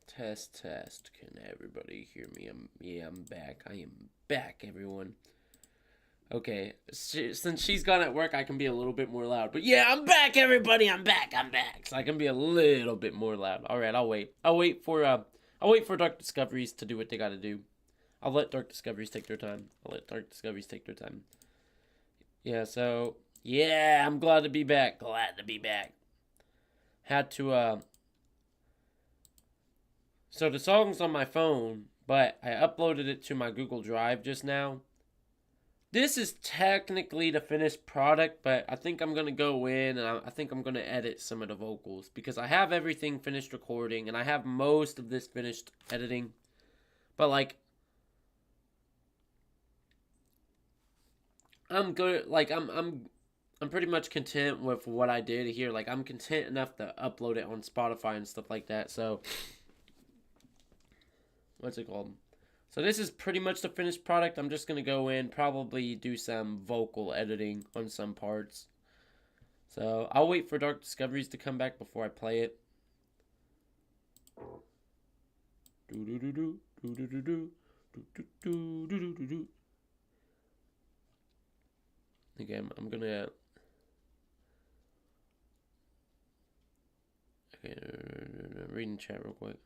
Test. Can everybody hear me? I'm back. I am back, everyone. Okay, since she's gone at work, I can be a little bit more loud. But yeah, I'm back, everybody. I'm back. So I can be a little bit more loud. All right, I'll wait. I'll wait for Dark Discoveries to do what they gotta do. I'll let Dark Discoveries take their time. Yeah. So yeah, I'm glad to be back. Had to So the song's on my phone, but I uploaded it to my Google Drive just now. This is technically the finished product, but I think I'm going to go in and I think I'm going to edit some of the vocals because I have everything finished recording and I have most of this finished editing. But like, I'm good. Like, I'm pretty much content with what I did here. Like, I'm content enough to upload it on Spotify and stuff like that. So, what's it called? So this is pretty much the finished product. I'm just going to go in, probably do some vocal editing on some parts. So I'll wait for Dark Discoveries to come back before I play it. Again, I'm going to... Okay, reading chat real quick.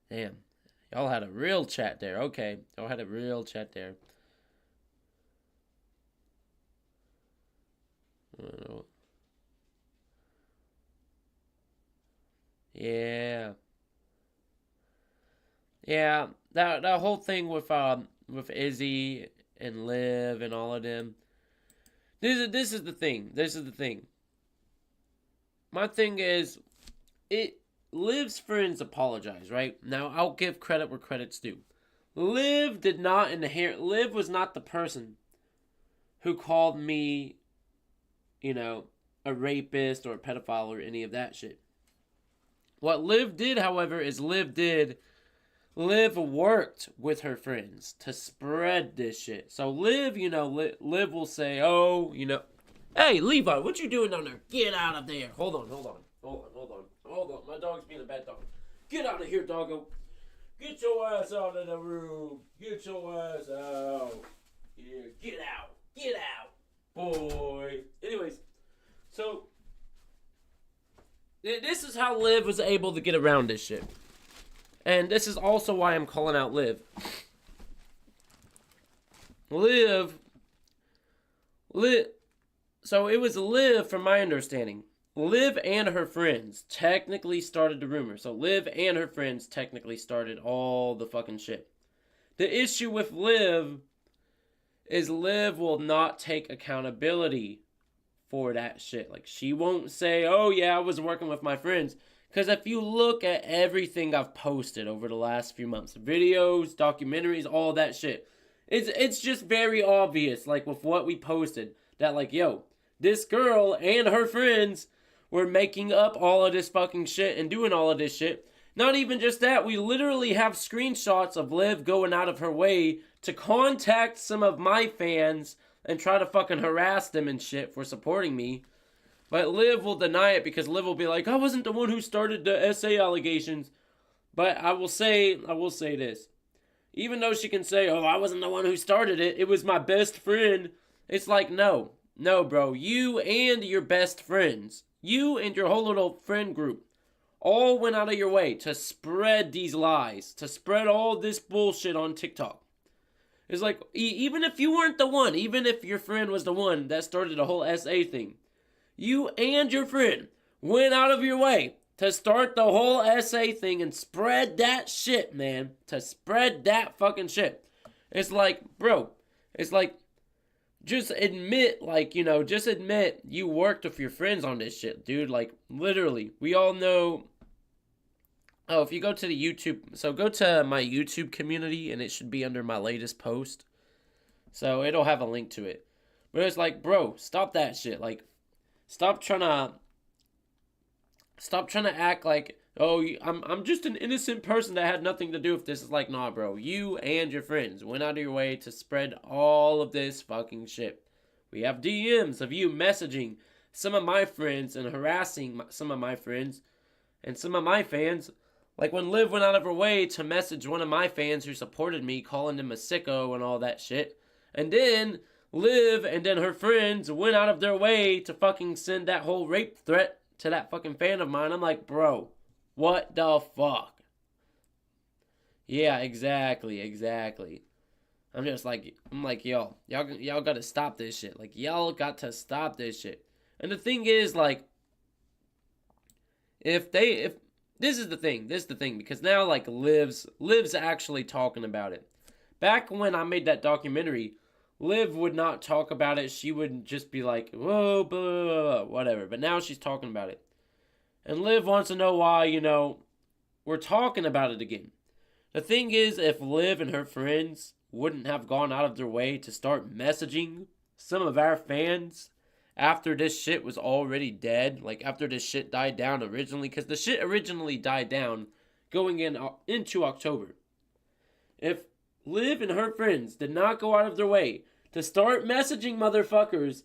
Damn. Y'all had a real chat there. Okay. Y'all had a real chat there. Yeah. Yeah. That whole thing with Izzy and Liv and all of them. This is the thing. My thing is Liv's friends apologize, right? Now, I'll give credit where credit's due. Liv was not the person who called me, a rapist or a pedophile or any of that shit. What Liv did, however, is Liv worked with her friends to spread this shit. So Liv, Liv will say, hey, Levi, what you doing down there? Get out of there. Hold on. My dog's being a bad dog. Get out of here, doggo. Get your ass out of the room. Get your ass out. Yeah, get out, boy. Anyways, so this is how Liv was able to get around this shit. And this is also why I'm calling out Liv. So it was Liv, from my understanding. Liv and her friends technically started the rumor. So Liv and her friends technically started all the fucking shit. The issue with Liv is Liv will not take accountability for that shit. Like, she won't say, oh yeah, I was working with my friends. Because if you look at everything I've posted over the last few months, videos, documentaries, all that shit, it's just very obvious, like with what we posted, that like, yo, this girl and her friends were making up all of this fucking shit and doing all of this shit. Not even just that, we literally have screenshots of Liv going out of her way to contact some of my fans and try to fucking harass them and shit for supporting me. But Liv will deny it because Liv will be like, I wasn't the one who started the SA allegations. But I will say this. Even though she can say, oh, I wasn't the one who started it, it was my best friend. It's like, no, bro. You and your best friends, you and your whole little friend group, all went out of your way to spread these lies, to spread all this bullshit on TikTok. It's like, even if you weren't the one, even if your friend was the one that started the whole SA thing, you and your friend went out of your way to start the whole SA thing and spread that shit, man. To spread that fucking shit. It's like, bro, just admit, just admit you worked with your friends on this shit, dude. Like, literally, we all know. Oh, if you go to the YouTube, so go to my YouTube community, and it should be under my latest post. So it'll have a link to it. But it's like, bro, stop that shit. Like, stop trying to act like, oh, I'm just an innocent person that had nothing to do with this. It's like, nah, bro. You and your friends went out of your way to spread all of this fucking shit. We have DMs of you messaging some of my friends and harassing some of my friends and some of my fans. Like when Liv went out of her way to message one of my fans who supported me, calling him a sicko and all that shit. And then Liv and then her friends went out of their way to fucking send that whole rape threat to that fucking fan of mine. I'm like, bro, what the fuck? Yeah, exactly. I'm like, y'all gotta stop this shit. Like, y'all got to stop this shit. And the thing is, like, if this is the thing, because now, like, Liv's actually talking about it. Back when I made that documentary, Liv would not talk about it. She would just be like, whoa, blah, blah, blah, blah, whatever. But now she's talking about it. And Liv wants to know why, we're talking about it again. The thing is, if Liv and her friends wouldn't have gone out of their way to start messaging some of our fans after this shit was already dead, like after this shit died down originally, because the shit originally died down going into October. If Liv and her friends did not go out of their way to start messaging motherfuckers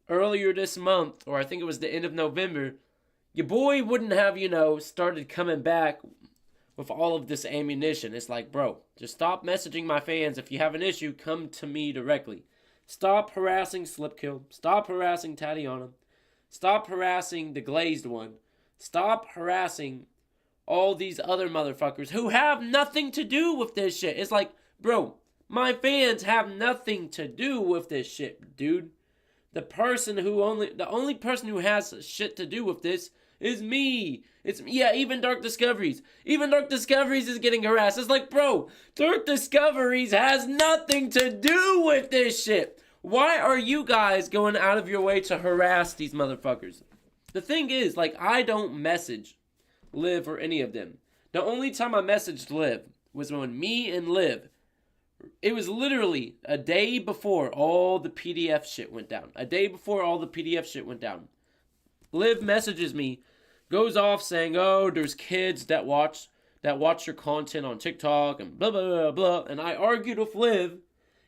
earlier this month, or I think it was the end of November, your boy wouldn't have, started coming back with all of this ammunition. It's like, bro, just stop messaging my fans. If you have an issue, come to me directly. Stop harassing Slipkill. Stop harassing Tatiana. Stop harassing the Glazed One. Stop harassing all these other motherfuckers who have nothing to do with this shit. It's like, bro, my fans have nothing to do with this shit, dude. The only person who has shit to do with this is me. Even Dark Discoveries. Even Dark Discoveries is getting harassed. It's like, bro, Dark Discoveries has nothing to do with this shit. Why are you guys going out of your way to harass these motherfuckers? The thing is, like, I don't message Liv or any of them. The only time I messaged Liv was when me and Liv, it was literally a day before all the PDF shit went down. Liv messages me, goes off saying, oh, there's kids that watch your content on TikTok and blah, blah, blah, blah. And I argued with Liv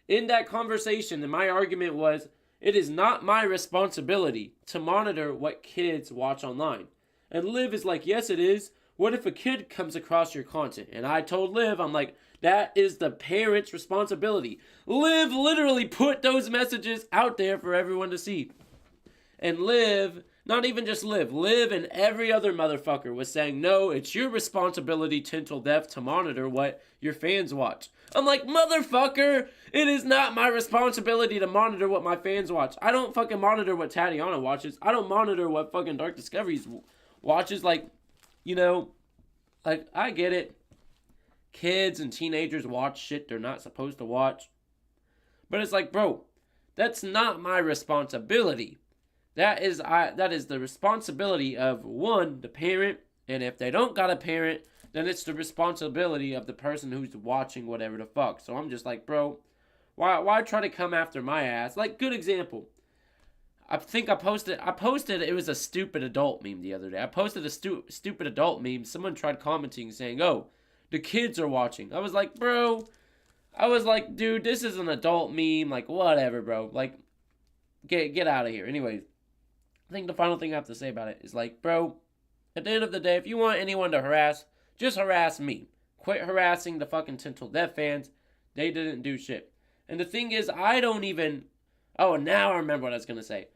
in that conversation, and my argument was, it is not my responsibility to monitor what kids watch online. And Liv is like, yes, it is. What if a kid comes across your content? And I told Liv, I'm like, that is the parent's responsibility. Liv literally put those messages out there for everyone to see. And Liv, not even just Liv and every other motherfucker was saying, no, it's your responsibility, Tintle Deaf, to monitor what your fans watch. I'm like, motherfucker, it is not my responsibility to monitor what my fans watch. I don't fucking monitor what Tatiana watches. I don't monitor what fucking Dark Discoveries watches. Like, I get it. Kids and teenagers watch shit they're not supposed to watch. But it's like, bro, that's not my responsibility. That is the responsibility of, one, the parent, and if they don't got a parent, then it's the responsibility of the person who's watching whatever the fuck. So I'm just like, bro, why try to come after my ass? Like, good example. I think I posted, it was a stupid adult meme the other day. I posted a stupid adult meme. Someone tried commenting saying, oh, the kids are watching. I was like, dude, this is an adult meme. Like, whatever, bro. Like, get out of here. Anyways, I think the final thing I have to say about it is like, bro, at the end of the day, if you want anyone to harass, just harass me. Quit harassing the fucking Tintle Deaf fans. They didn't do shit. And the thing is, I don't even... Oh, now I remember what I was going to say.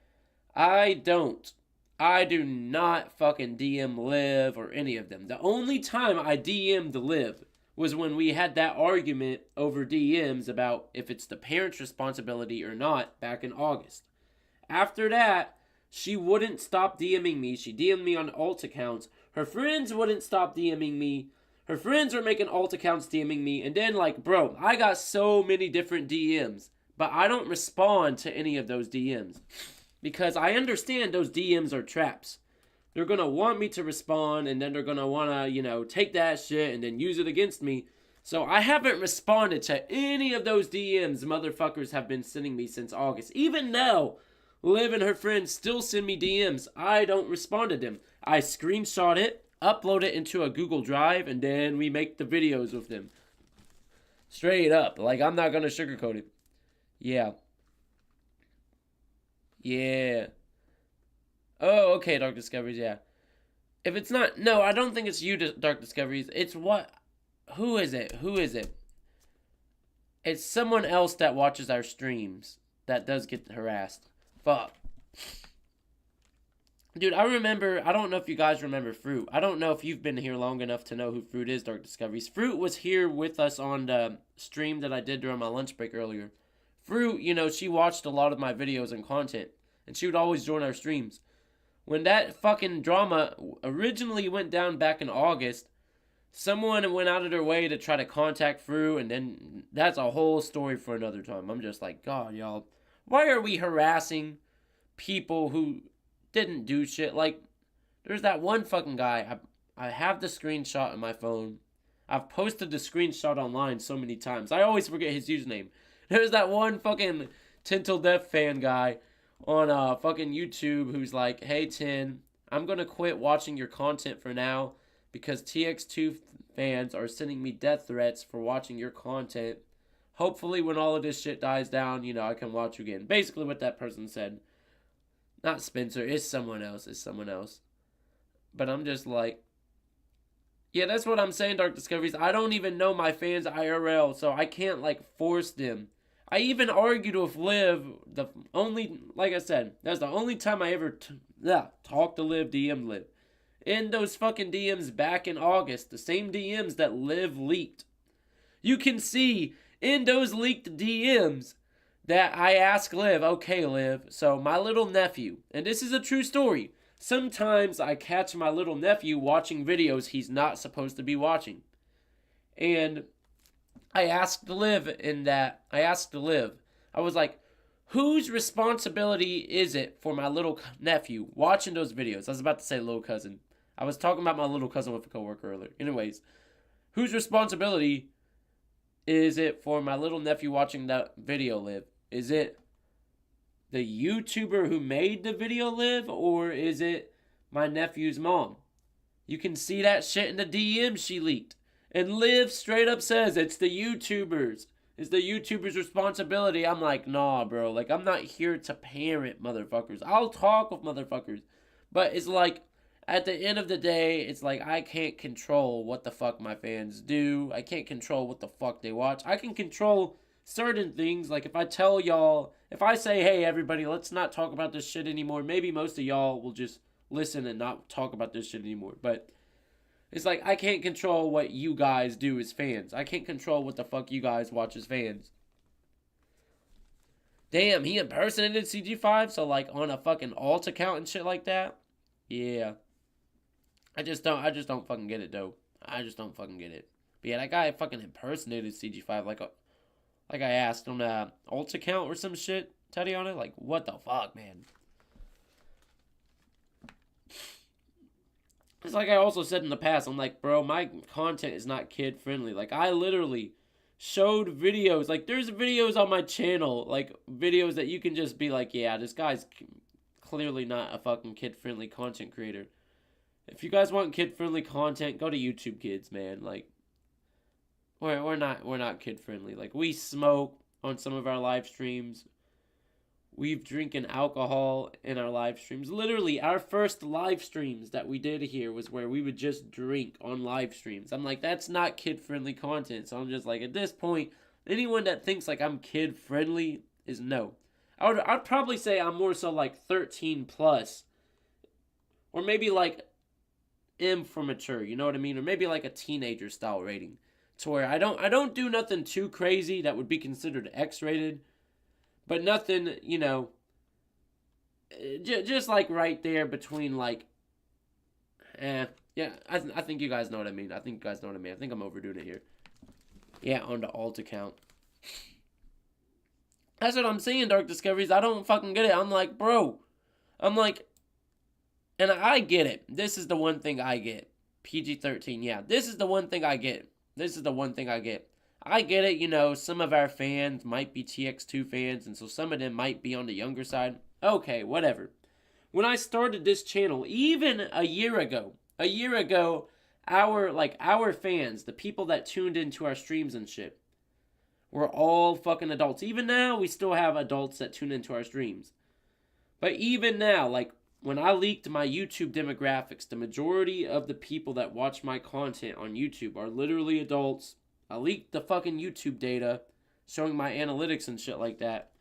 I do not fucking DM Liv or any of them. The only time I DM'd Liv was when we had that argument over DMs about if it's the parent's responsibility or not back in August. After that, she wouldn't stop DMing me. She DM'd me on alt accounts. Her friends wouldn't stop DMing me. Her friends were making alt accounts DMing me. And then, like, bro, I got so many different DMs. But I don't respond to any of those DMs. Because I understand those DMs are traps. They're going to want me to respond. And then they're going to want to, take that shit and then use it against me. So I haven't responded to any of those DMs motherfuckers have been sending me since August. Even now, Liv and her friends still send me DMs. I don't respond to them. I screenshot it, upload it into a Google Drive, and then we make the videos with them. Straight up. Like, I'm not going to sugarcoat it. Yeah. Oh, okay, Dark Discoveries, yeah. If it's not, no, I don't think it's you, Dark Discoveries. It's what, who is it? Who is it? It's someone else that watches our streams that does get harassed. Fuck. Dude, I don't know if you guys remember Fruit. I don't know if you've been here long enough to know who Fruit is, Dark Discoveries. Fruit was here with us on the stream that I did during my lunch break earlier. Fruit, you know, she watched a lot of my videos and content, and she would always join our streams. When that fucking drama originally went down back in August, someone went out of their way to try to contact Fruit, and then that's a whole story for another time. I'm just like, God, y'all, why are we harassing people who didn't do shit? Like, there's that one fucking guy. I have the screenshot on my phone. I've posted the screenshot online so many times. I always forget his username. There's that one fucking Tintle Death fan guy on fucking YouTube who's like, hey, Tin, I'm going to quit watching your content for now because TX2 fans are sending me death threats for watching your content. Hopefully when all of this shit dies down, you know, I can watch you again. Basically what that person said. Not Spencer, it's someone else, But I'm just like, yeah, that's what I'm saying, Dark Discoveries. I don't even know my fans IRL, so I can't, like, force them. I even argued with Liv, like I said, that's the only time I ever talked to Liv, DM'd Liv. In those fucking DMs back in August, the same DMs that Liv leaked. You can see in those leaked DMs that I asked Liv, okay, Liv, so my little nephew, and this is a true story, sometimes I catch my little nephew watching videos he's not supposed to be watching. And I asked Liv, I was like, whose responsibility is it for my little nephew watching those videos? I was about to say little cousin. I was talking about my little cousin with a coworker earlier. Anyways, whose responsibility is it for my little nephew watching that video, Liv? Is it the YouTuber who made the video, Liv? Or is it my nephew's mom? You can see that shit in the DM she leaked. And Liv straight up says it's the YouTubers. It's the YouTuber's responsibility. I'm like, nah, bro. Like, I'm not here to parent motherfuckers. I'll talk with motherfuckers. But it's like, at the end of the day, it's like I can't control what the fuck my fans do. I can't control what the fuck they watch. I can control certain things. Like, if I tell y'all, if I say, hey, everybody, let's not talk about this shit anymore, maybe most of y'all will just listen and not talk about this shit anymore. But it's like, I can't control what you guys do as fans. I can't control what the fuck you guys watch as fans. Damn, he impersonated CG5? So, like, on a fucking alt account and shit like that? Yeah. I just don't fucking get it, though. I just don't fucking get it. But yeah, that guy fucking impersonated CG5 like I asked on a alt account or some shit, Tatiana. Like, what the fuck, man? It's like I also said in the past, I'm like, bro, my content is not kid-friendly. Like, I literally showed videos. Like, there's videos on my channel, like, videos that you can just be like, yeah, this guy's clearly not a fucking kid-friendly content creator. If you guys want kid-friendly content, go to YouTube Kids, man. Like, we're not kid-friendly. Like, we smoke on some of our live streams. We've drinking alcohol in our live streams. Literally, our first live streams that we did here was where we would just drink on live streams. I'm like, that's not kid-friendly content. So I'm just like, at this point, anyone that thinks like I'm kid-friendly is no. I'd probably say I'm more so like 13 plus. Or maybe like M for mature, you know what I mean? Or maybe like a teenager style rating. To where I don't do nothing too crazy that would be considered X-rated. But nothing, you know, just like right there between like, yeah, I think you guys know what I mean. I think I'm overdoing it here. Yeah, on the alt account. That's what I'm saying, Dark Discoveries. I don't fucking get it. I'm like, bro. I'm like, and I get it. This is the one thing I get. PG-13, yeah. This is the one thing I get. I get it, you know, some of our fans might be TX2 fans, and so some of them might be on the younger side. Okay, whatever. When I started this channel, even a year ago, our fans, the people that tuned into our streams and shit, were all fucking adults. Even now, we still have adults that tune into our streams. But even now, like, when I leaked my YouTube demographics, the majority of the people that watch my content on YouTube are literally adults. I leaked the fucking YouTube data showing my analytics and shit like that.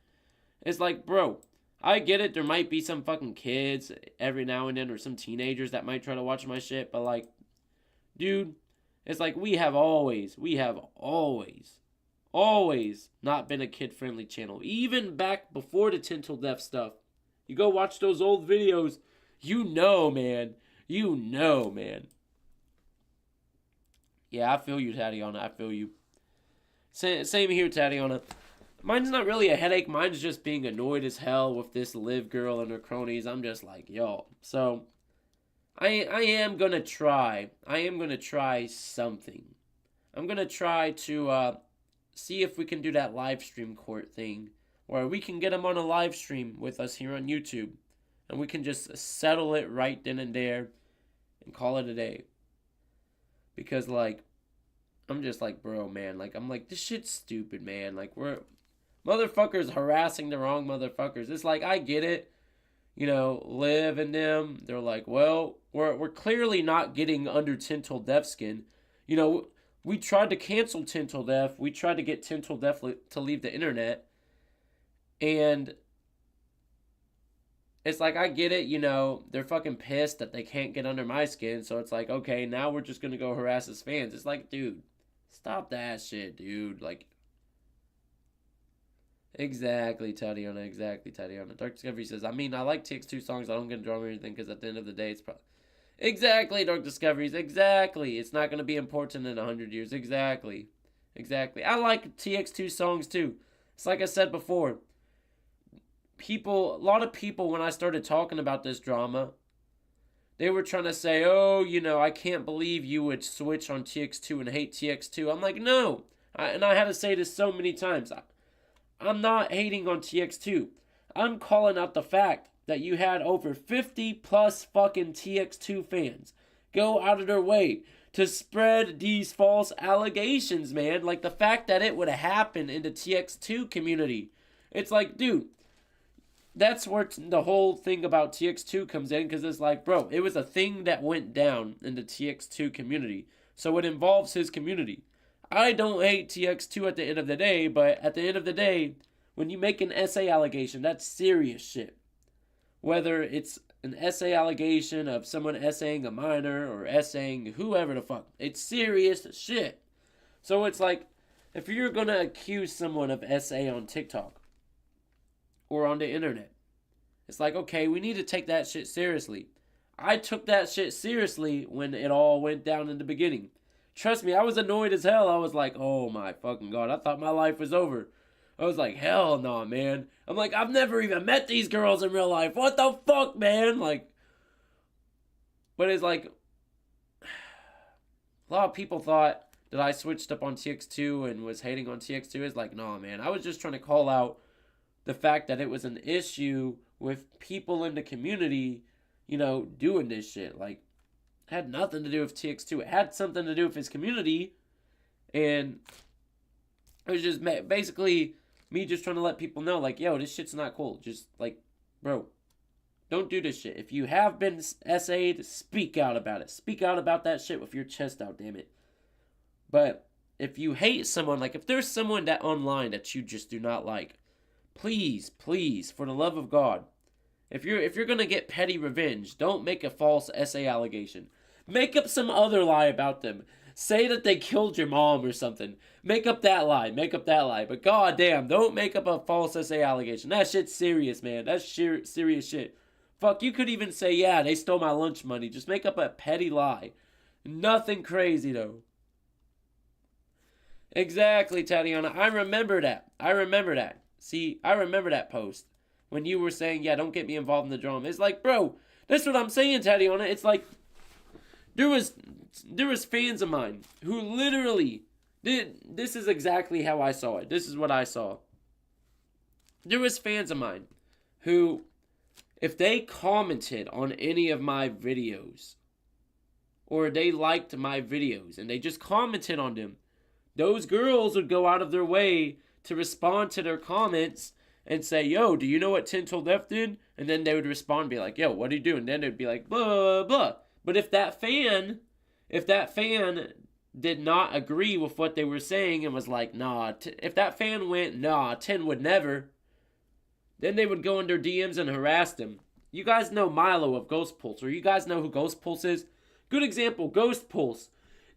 It's like, bro, I get it. There might be some fucking kids every now and then or some teenagers that might try to watch my shit. But like, dude, it's like we have always not been a kid-friendly channel. Even back before the Tintle Death stuff. You go watch those old videos, you know, man. Yeah, I feel you, Tatiana. I feel you. Same here, Tatiana. Mine's not really a headache. Mine's just being annoyed as hell with this Liv girl and her cronies. I'm just like, yo. So, I am gonna try. I am gonna try something. I'm gonna try to see if we can do that live stream court thing, where we can get them on a live stream with us here on YouTube, and we can just settle it right then and there, and call it a day. Because like, I'm just like, bro, man, like, I'm like, this shit's stupid, man. Like, we're motherfuckers harassing the wrong motherfuckers. It's like, I get it. You know, Liv and them, they're like, well, we're clearly not getting under Tintle Death skin. You know, we tried to cancel Tintle Death. We tried to get Tintle Death to leave the internet. And it's like, I get it, you know, they're fucking pissed that they can't get under my skin. So it's like, okay, now we're just going to go harass his fans. It's like, dude, stop that shit, dude. Like, Exactly, Tatiana. Exactly, Tatiana. Dark Discovery says, I mean, I like TX2 songs. I don't get a drum or anything because at the end of the day, it's probably... Exactly, Dark Discoveries. Exactly. It's not going to be important in 100 years. Exactly. Exactly. I like TX2 songs, too. It's like I said before. A lot of people, when I started talking about this drama, they were trying to say, oh, you know, I can't believe you would switch on TX2 and hate TX2. I'm like, no. And I had to say this so many times. I'm not hating on TX2. I'm calling out the fact that you had over 50 plus fucking TX2 fans go out of their way to spread these false allegations, man. Like the fact that it would happen in the TX2 community. It's like, dude, that's where the whole thing about TX2 comes in, because it's like, bro, it was a thing that went down in the TX2 community. So it involves his community. I don't hate TX2 at the end of the day, but at the end of the day, when you make an essay allegation, that's serious shit. Whether it's an essay allegation of someone essaying a minor or essaying whoever the fuck, it's serious shit. So it's like, if you're going to accuse someone of essay on TikTok or on the internet, it's like, okay, we need to take that shit seriously. I took that shit seriously when it all went down in the beginning. Trust me, I was annoyed as hell. I was like, oh my fucking God, I thought my life was over. I was like, hell no, man. I'm like, I've never even met these girls in real life. What the fuck, man? Like, but it's like, a lot of people thought that I switched up on TX2 and was hating on TX2. It's like, no, man. I was just trying to call out the fact that it was an issue with people in the community, you know, doing this shit. Like, it had nothing to do with TX2. It had something to do with his community. And it was just basically me just trying to let people know, like, yo, this shit's not cool. Just, like, bro, don't do this shit. If you have been essayed, speak out about it. Speak out about that shit with your chest out, damn it. But if you hate someone, like, if there's someone that online that you just do not like, please, please, for the love of God, if you're gonna get petty revenge, don't make a false essay allegation. Make up some other lie about them. Say that they killed your mom or something. Make up that lie. Make up that lie. But goddamn, don't make up a false essay allegation. That shit's serious, man. That's serious shit. Fuck, you could even say, yeah, they stole my lunch money. Just make up a petty lie. Nothing crazy, though. Exactly, Tatiana. I remember that. See, I remember that post. When you were saying, yeah, don't get me involved in the drama. It's like, bro, that's what I'm saying, Tatiana. It's like, there was fans of mine who literally did. This is exactly how I saw it. This is what I saw. There was fans of mine who, if they commented on any of my videos, or they liked my videos, and they just commented on them, those girls would go out of their way to respond to their comments and say, yo, do you know what 10 Told Left did? And then they would respond and be like, yo, what do you do? And then it would be like, blah, blah, blah. But if that fan did not agree with what they were saying and was like, nah, if that fan went, nah, 10 would never, then they would go in their DMs and harass them. You guys know Milo of Ghost Pulse, or you guys know who Ghost Pulse is? Good example, Ghost Pulse.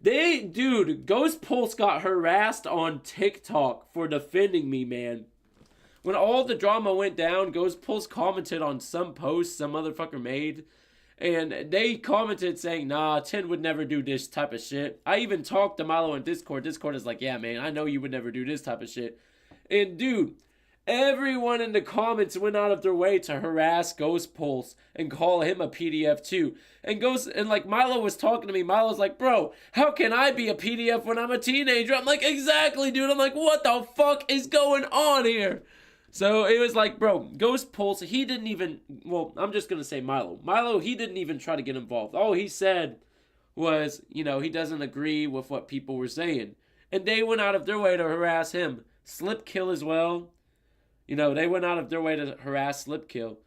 Ghost Pulse got harassed on TikTok for defending me, man. When all the drama went down, Ghost Pulse commented on some post some motherfucker made. And they commented saying, nah, 10 would never do this type of shit. I even talked to Milo on Discord. Discord is like, yeah, man, I know you would never do this type of shit. And dude, everyone in the comments went out of their way to harass Ghost Pulse and call him a PDF too. And Milo was talking to me. Milo was like, bro, how can I be a PDF when I'm a teenager? I'm like, exactly, dude. I'm like, what the fuck is going on here? So it was like, bro, Ghost Pulse, he didn't even, well, I'm just going to say Milo. Milo, he didn't even try to get involved. All he said was, he doesn't agree with what people were saying. And they went out of their way to harass him. Slipkill as well. They went out of their way to harass Slipkill.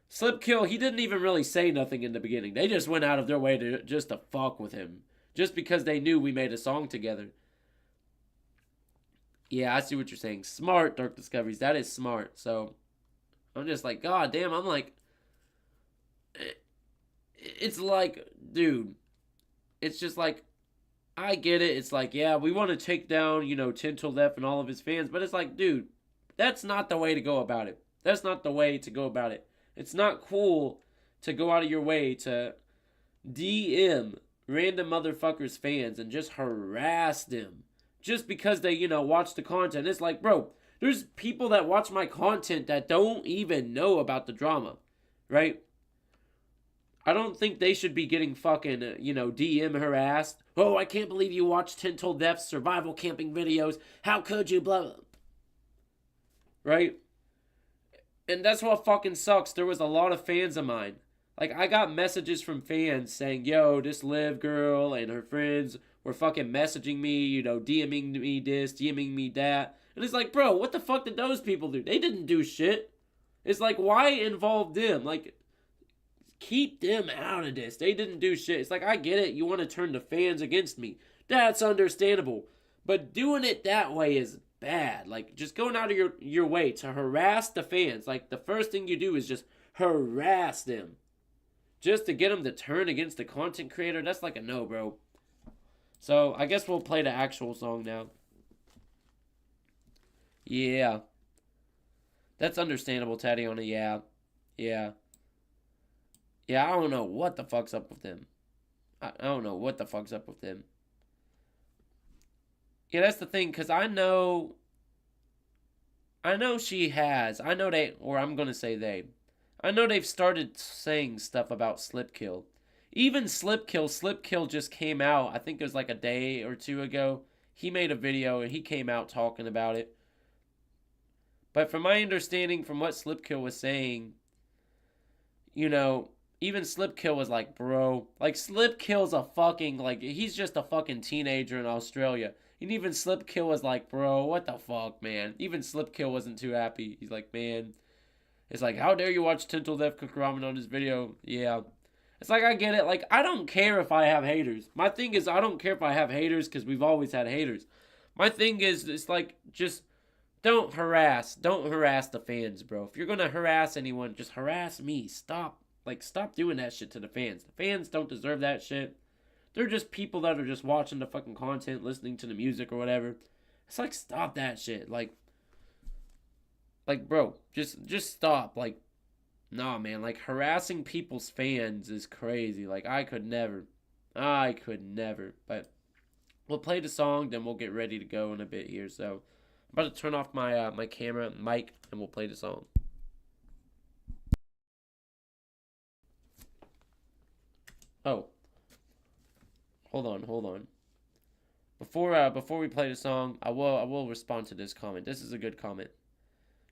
Slipkill, he didn't even really say nothing in the beginning. They just went out of their way to fuck with him. Just because they knew we made a song together. Yeah, I see what you're saying. Smart, Dark Discoveries. That is smart. So, I'm just like, God damn. I'm like, it's like, dude. It's just like, I get it. It's like, yeah, we want to take down, 10 Till Left and all of his fans. But it's like, dude, that's not the way to go about it. That's not the way to go about it. It's not cool to go out of your way to DM random motherfuckers' fans and just harass them. Just because they, watch the content. It's like, bro, there's people that watch my content that don't even know about the drama, right? I don't think they should be getting fucking, DM harassed. Oh, I can't believe you watched 10 Told Death's survival camping videos. How could you, blah, blah. Right? And that's what fucking sucks. There was a lot of fans of mine. Like, I got messages from fans saying, yo, this Liv girl and her friends were fucking messaging me, DMing me this, DMing me that. And it's like, bro, what the fuck did those people do? They didn't do shit. It's like, why involve them? Like, keep them out of this. They didn't do shit. It's like, I get it. You want to turn the fans against me. That's understandable. But doing it that way is bad. Like, just going out of your way to harass the fans. Like, the first thing you do is just harass them. Just to get them to turn against the content creator. That's like a no, bro. So, I guess we'll play the actual song now. Yeah. That's understandable, Tatiana. Yeah. Yeah, I don't know what the fuck's up with them. I don't know what the fuck's up with them. Yeah, that's the thing, because I know she has. I know they, or I'm going to say they. I know they've started saying stuff about Slipkill. Even Slipkill just came out, I think it was like a day or two ago. He made a video and he came out talking about it. But from my understanding, from what Slipkill was saying, even Slipkill was like, bro, like Slipkill's a fucking, like, he's just a fucking teenager in Australia. And even Slipkill was like, bro, what the fuck, man? Even Slipkill wasn't too happy. He's like, man, it's like, how dare you watch Tintle Death cook ramen on this video? Yeah. It's like, I get it. Like, I don't care if I have haters. My thing is, I don't care if I have haters because we've always had haters. My thing is, it's like, just don't harass the fans, bro. If you're going to harass anyone, just harass me. Stop doing that shit to the fans. The fans don't deserve that shit. They're just people that are just watching the fucking content, listening to the music or whatever. It's like, stop that shit. Like, bro, just stop. Like, nah, man, like, harassing people's fans is crazy. Like, I could never. But we'll play the song, then we'll get ready to go in a bit here. So, I'm about to turn off my my camera, mic, and we'll play the song. Oh. Hold on. Before we play the song, I will respond to this comment. This is a good comment.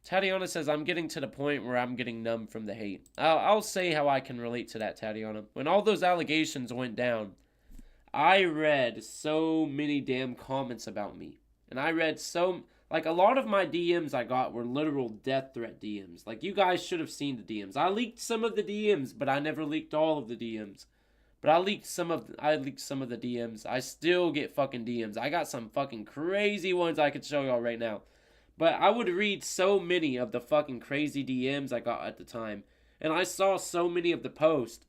Tatiana says, I'm getting to the point where I'm getting numb from the hate. I'll say how I can relate to that, Tatiana. When all those allegations went down, I read so many damn comments about me. And I read Like, a lot of my DMs I got were literal death threat DMs. Like, you guys should have seen the DMs. I leaked some of the DMs, but I never leaked all of the DMs. But I leaked some of the DMs. I still get fucking DMs. I got some fucking crazy ones I could show y'all right now. But I would read so many of the fucking crazy DMs I got at the time. And I saw so many of the posts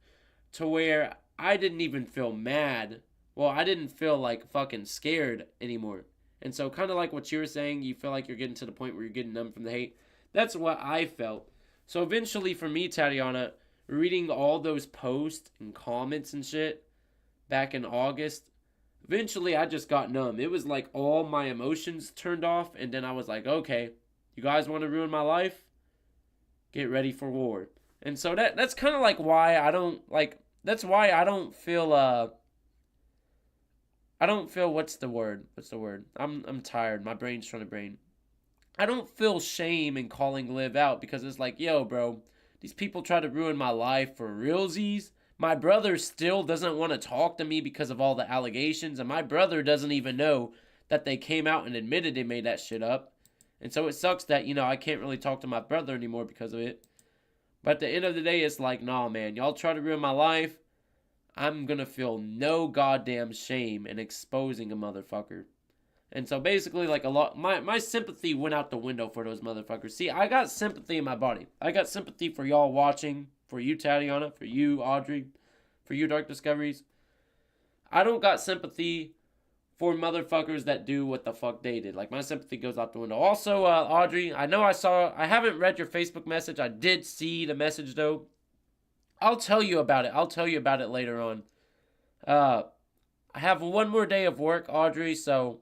to where I didn't even feel mad. Well, I didn't feel like fucking scared anymore. And so kind of like what you were saying, you feel like you're getting to the point where you're getting numb from the hate. That's what I felt. So eventually for me, Tatiana, reading all those posts and comments and shit back in August, eventually I just got numb. It was like all my emotions turned off, and then I was like, okay, you guys want to ruin my life? Get ready for war. And so that's kind of like why I don't feel what's the word? I'm tired. My brain's trying to brain. I don't feel shame in calling Liv out because it's like, yo, bro, these people try to ruin my life for realsies. My brother still doesn't want to talk to me because of all the allegations, and my brother doesn't even know that they came out and admitted they made that shit up. And so it sucks that, I can't really talk to my brother anymore because of it. But at the end of the day, it's like, nah, man, y'all try to ruin my life. I'm gonna feel no goddamn shame in exposing a motherfucker. And so basically, like, my sympathy went out the window for those motherfuckers. See, I got sympathy in my body. I got sympathy for y'all watching, for you, Tatiana, for you, Audrey, for you, Dark Discoveries. I don't got sympathy for motherfuckers that do what the fuck they did. Like, my sympathy goes out the window. Also, Audrey, I haven't read your Facebook message. I did see the message, though. I'll tell you about it later on. I have one more day of work, Audrey, so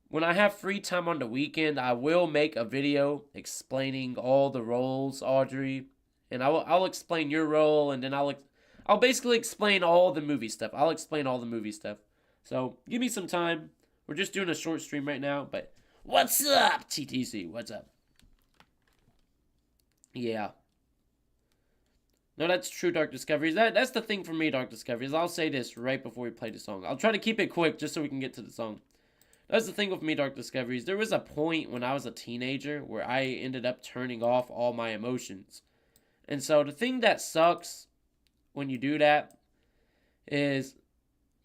when I have free time on the weekend, I will make a video explaining all the roles, Audrey. And I'll explain your role, and then I'll basically explain all the movie stuff. I'll explain all the movie stuff. So, give me some time. We're just doing a short stream right now, but what's up, TTC? What's up? Yeah. No, that's true, Dark Discoveries. That's the thing for me, Dark Discoveries. I'll say this right before we play the song. I'll try to keep it quick just so we can get to the song. That's the thing with me, Dark Discoveries. There was a point when I was a teenager where I ended up turning off all my emotions. And so the thing that sucks when you do that is,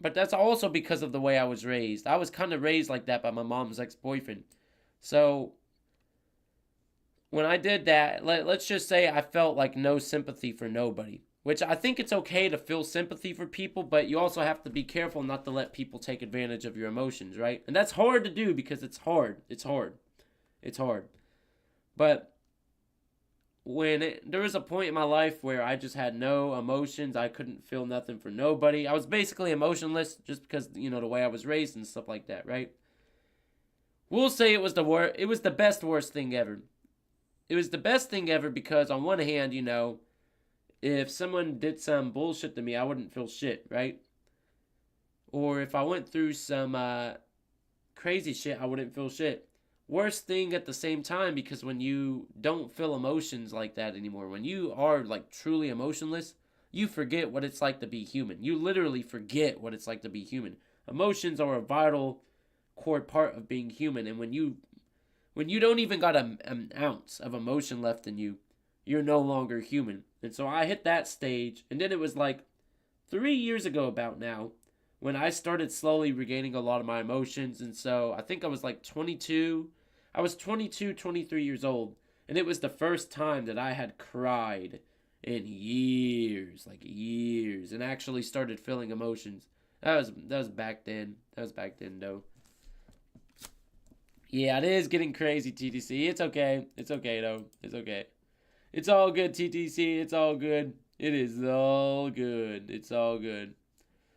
but that's also because of the way I was raised. I was kind of raised like that by my mom's ex-boyfriend. So when I did that, let's just say I felt like no sympathy for nobody. Which I think it's okay to feel sympathy for people, but you also have to be careful not to let people take advantage of your emotions, right? And that's hard to do because it's hard. It's hard. But there was a point in my life where I just had no emotions. I couldn't feel nothing for nobody. I was basically emotionless just because, the way I was raised and stuff like that, right? We'll say it was the best worst thing ever. It was the best thing ever because on one hand, if someone did some bullshit to me, I wouldn't feel shit, right? Or if I went through some crazy shit, I wouldn't feel shit. Worst thing at the same time, because when you don't feel emotions like that anymore, when you are like truly emotionless, you forget what it's like to be human. You literally forget what it's like to be human. Emotions are a vital core part of being human, and when you don't even got an ounce of emotion left in you, you're no longer human. And so I hit that stage, and then it was like 3 years ago about now when I started slowly regaining a lot of my emotions. And so I think I was like 22. I was 22, 23 years old, and it was the first time that I had cried in years, and actually started feeling emotions. That was back then. Though. Yeah, it is getting crazy, TTC. It's okay. It's okay, though. It's okay. It's all good, TTC. It's all good. It is all good. It's all good.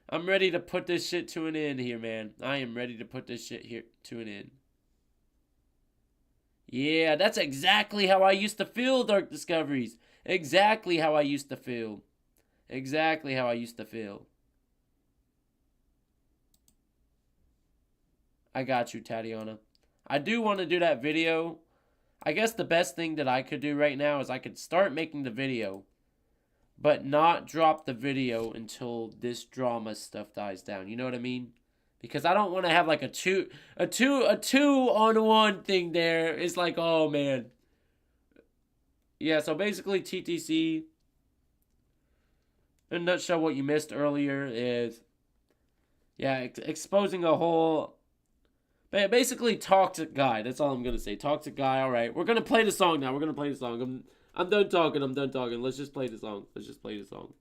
I'm ready to put this shit to an end here, man. I am ready to put this shit here to an end. Yeah, that's exactly how I used to feel, Dark Discoveries. Exactly how I used to feel. I got you, Tatiana. I do want to do that video. I guess the best thing that I could do right now is I could start making the video, but not drop the video until this drama stuff dies down. You know what I mean? because I don't want to have like a two on one thing there. It's like, oh man. Yeah, so basically TTC, in a nutshell, what you missed earlier is, yeah, exposing a whole, basically toxic guy. That's all I'm gonna say. Toxic guy. All right, we're gonna play the song now. We're gonna play the song. I'm done talking. I'm done talking. Let's just play the song. Let's just play the song.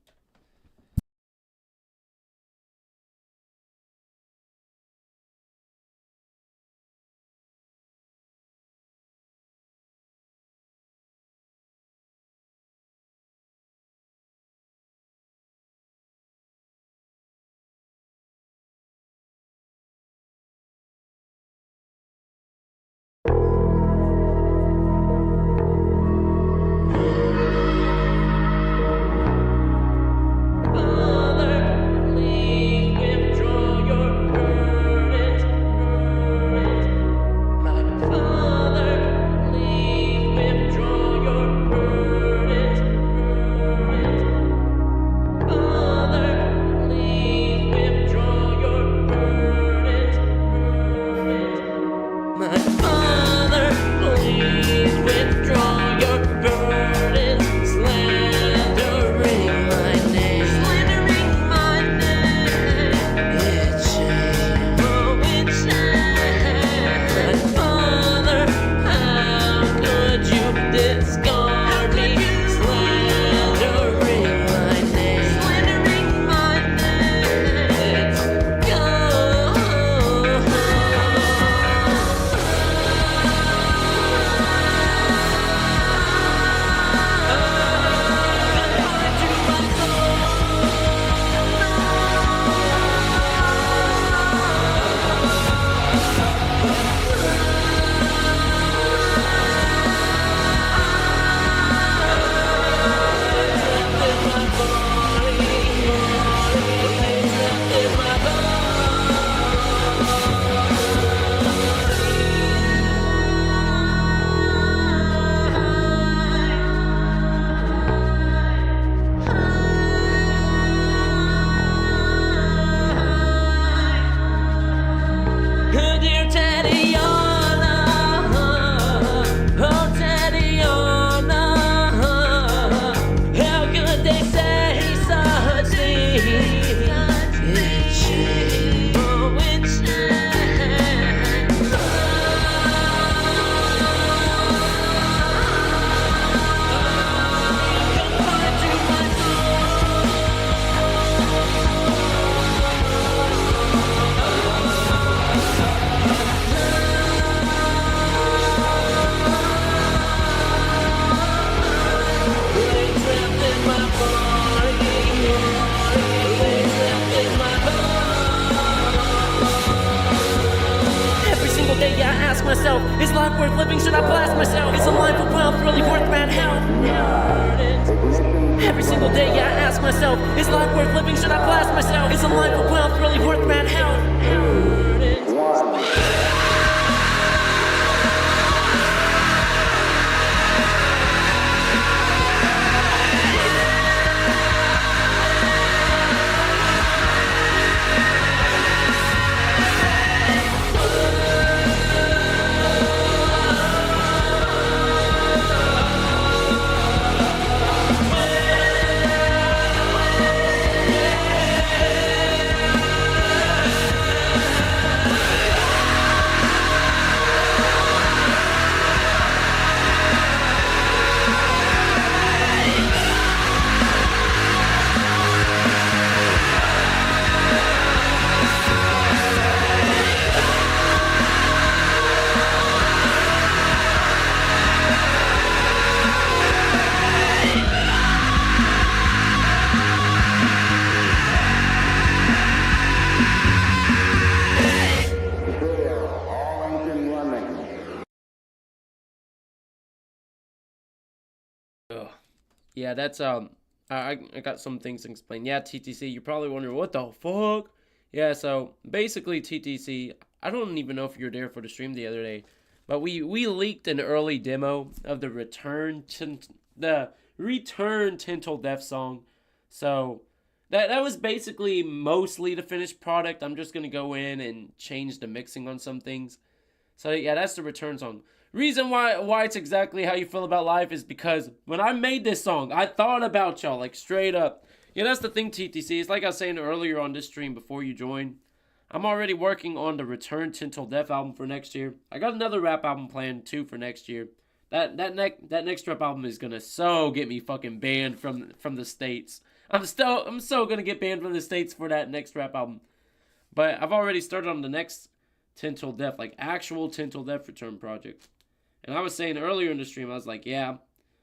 Myself, is life worth living? Should I blast myself? Is a life of wealth really worth bad health? Every single day, yeah, I ask myself, is life worth living? Should I blast myself? Is a life of wealth really worth bad health? Yeah, that's I got some things to explain. Yeah, TTC, you're probably wondering what the fuck. Yeah, so basically TTC, I don't even know if you were there for the stream the other day, but we leaked an early demo of the Return Tintle Death song. So That was basically mostly the finished product. I'm just gonna go in and change the mixing on some things. So yeah, that's the return song. Reason why it's exactly how you feel about life is because when I made this song, I thought about y'all, like straight up. Yeah, that's the thing, TTC. It's like I was saying earlier on this stream before you joined. I'm already working on the Return to Until Death album for next year. I got another rap album planned too for next year. That next rap album is gonna so get me fucking banned from the States. I'm so gonna get banned from the States for that next rap album. But I've already started on the next Tintil Death, like actual Tintil Death Return project. And I was saying earlier in the stream, I was like, yeah,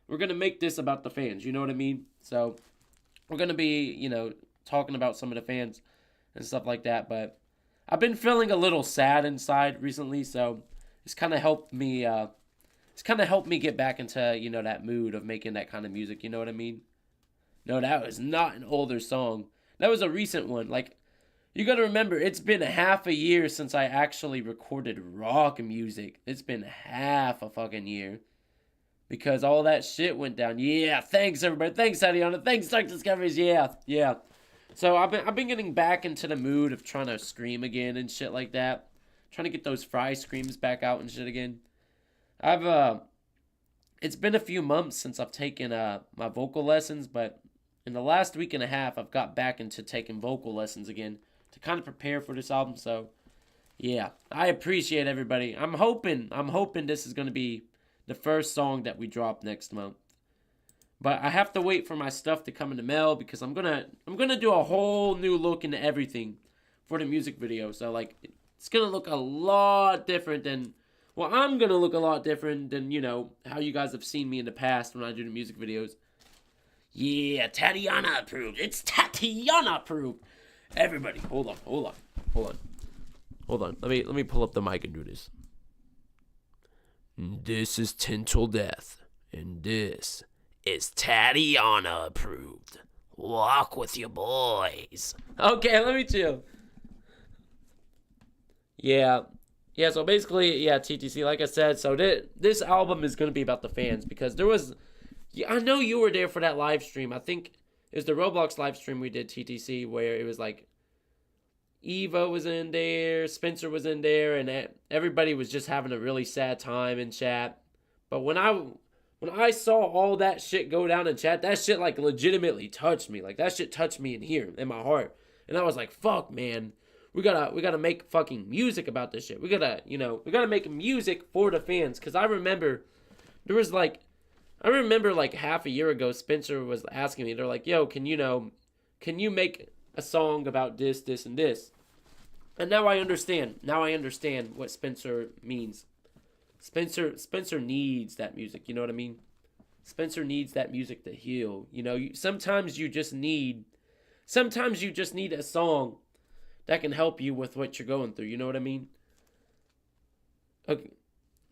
we're gonna make this about the fans, you know what I mean? So we're gonna be, talking about some of the fans and stuff like that, but I've been feeling a little sad inside recently, so it's kind of helped me. Get back into that mood of making that kind of music. You know what I mean? No, that was not an older song. That was a recent one. Like, you got to remember, it's been half a year since I actually recorded rock music. It's been half a fucking year because all that shit went down. Yeah, thanks everybody. Thanks Adiana. Thanks Dark Discoveries. Yeah. So I've been getting back into the mood of trying to scream again and shit like that. Trying to get those fry screams back out and shit again. It's been a few months since I've taken my vocal lessons, but in the last week and a half I've got back into taking vocal lessons again to kind of prepare for this album. So yeah, I appreciate everybody. I'm hoping this is going to be the first song that we drop next month. But I have to wait for my stuff to come in the mail because I'm gonna do a whole new look into everything for the music video. So like it's gonna look a lot different than I'm gonna look a lot different than how you guys have seen me in the past when I do the music videos. Yeah, Tatiana approved. It's Tatiana approved. Everybody, hold on. Let me pull up the mic and do this. This is Tintil Death, and this is Tatiana approved. Walk with your boys. Okay, let me chill. Yeah, so basically, TTC, like I said, so this album is going to be about the fans because there was, I know you were there for that live stream. I think it was the Roblox live stream we did, TTC, where it was like, Eva was in there, Spencer was in there, and everybody was just having a really sad time in chat. But when I saw all that shit go down in chat, that shit like legitimately touched me. Like that shit touched me in here, in my heart. And I was like, fuck, man. We gotta make fucking music about this shit. We gotta make music for the fans. Cause I remember like half a year ago, Spencer was asking me, they're like, yo, can you make a song about this, and this? And now I understand. What Spencer means. Spencer needs that music, you know what I mean? Spencer needs that music to heal. Sometimes you just need a song that can help you with what you're going through, you know what I mean? Okay.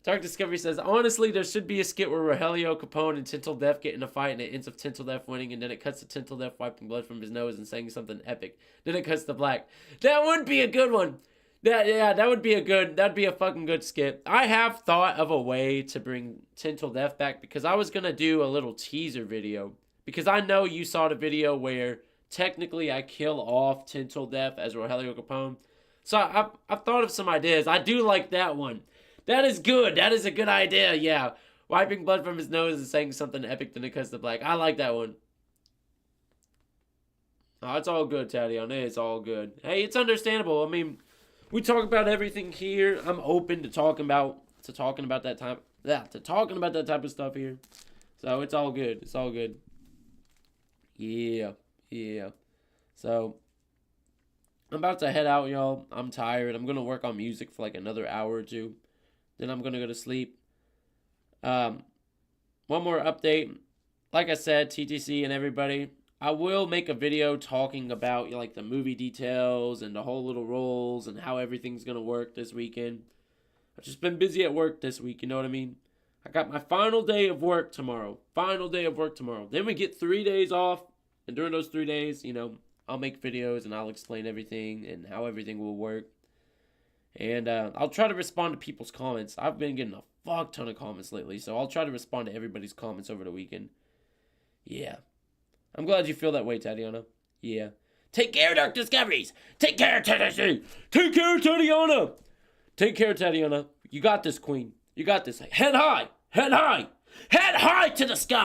Dark Discovery says, honestly, there should be a skit where Rogelio Capone and Tintil Death get in a fight and it ends with Tintil Death winning, and then it cuts to Tintil Death wiping blood from his nose and saying something epic. Then it cuts to black. That would be a good one. That'd be a fucking good skit. I have thought of a way to bring Tintil Death back because I was gonna do a little teaser video. Because I know you saw the video where technically I kill off Tintil Death as Rogelio Capone. So I've thought of some ideas. I do like that one. That is good. That is a good idea, yeah. Wiping blood from his nose and saying something epic then it cuts to black. I like that one. Oh, it's all good, Tatiana. It's all good. Hey, it's understandable. I mean, we talk about everything here. I'm open to talking about that type of stuff here. So it's all good. It's all good. Yeah. So I'm about to head out, y'all. I'm tired. I'm gonna work on music for like another hour or two. Then I'm gonna go to sleep. One more update. Like I said, TTC and everybody, I will make a video talking about like the movie details and the whole little roles and how everything's gonna work this weekend. I've just been busy at work this week, you know what I mean? I got my final day of work tomorrow. Then we get 3 days off, and during those 3 days, I'll make videos and I'll explain everything and how everything will work. And I'll try to respond to people's comments. I've been getting a fuck ton of comments lately, so I'll try to respond to everybody's comments over the weekend. Yeah. I'm glad you feel that way, Tatiana. Yeah. Take care, Dark Discoveries. Take care, Tennessee. Take care, Tatiana. Take care, Tatiana. You got this, Queen. You got this. Head high. Head high. Head high to the sky.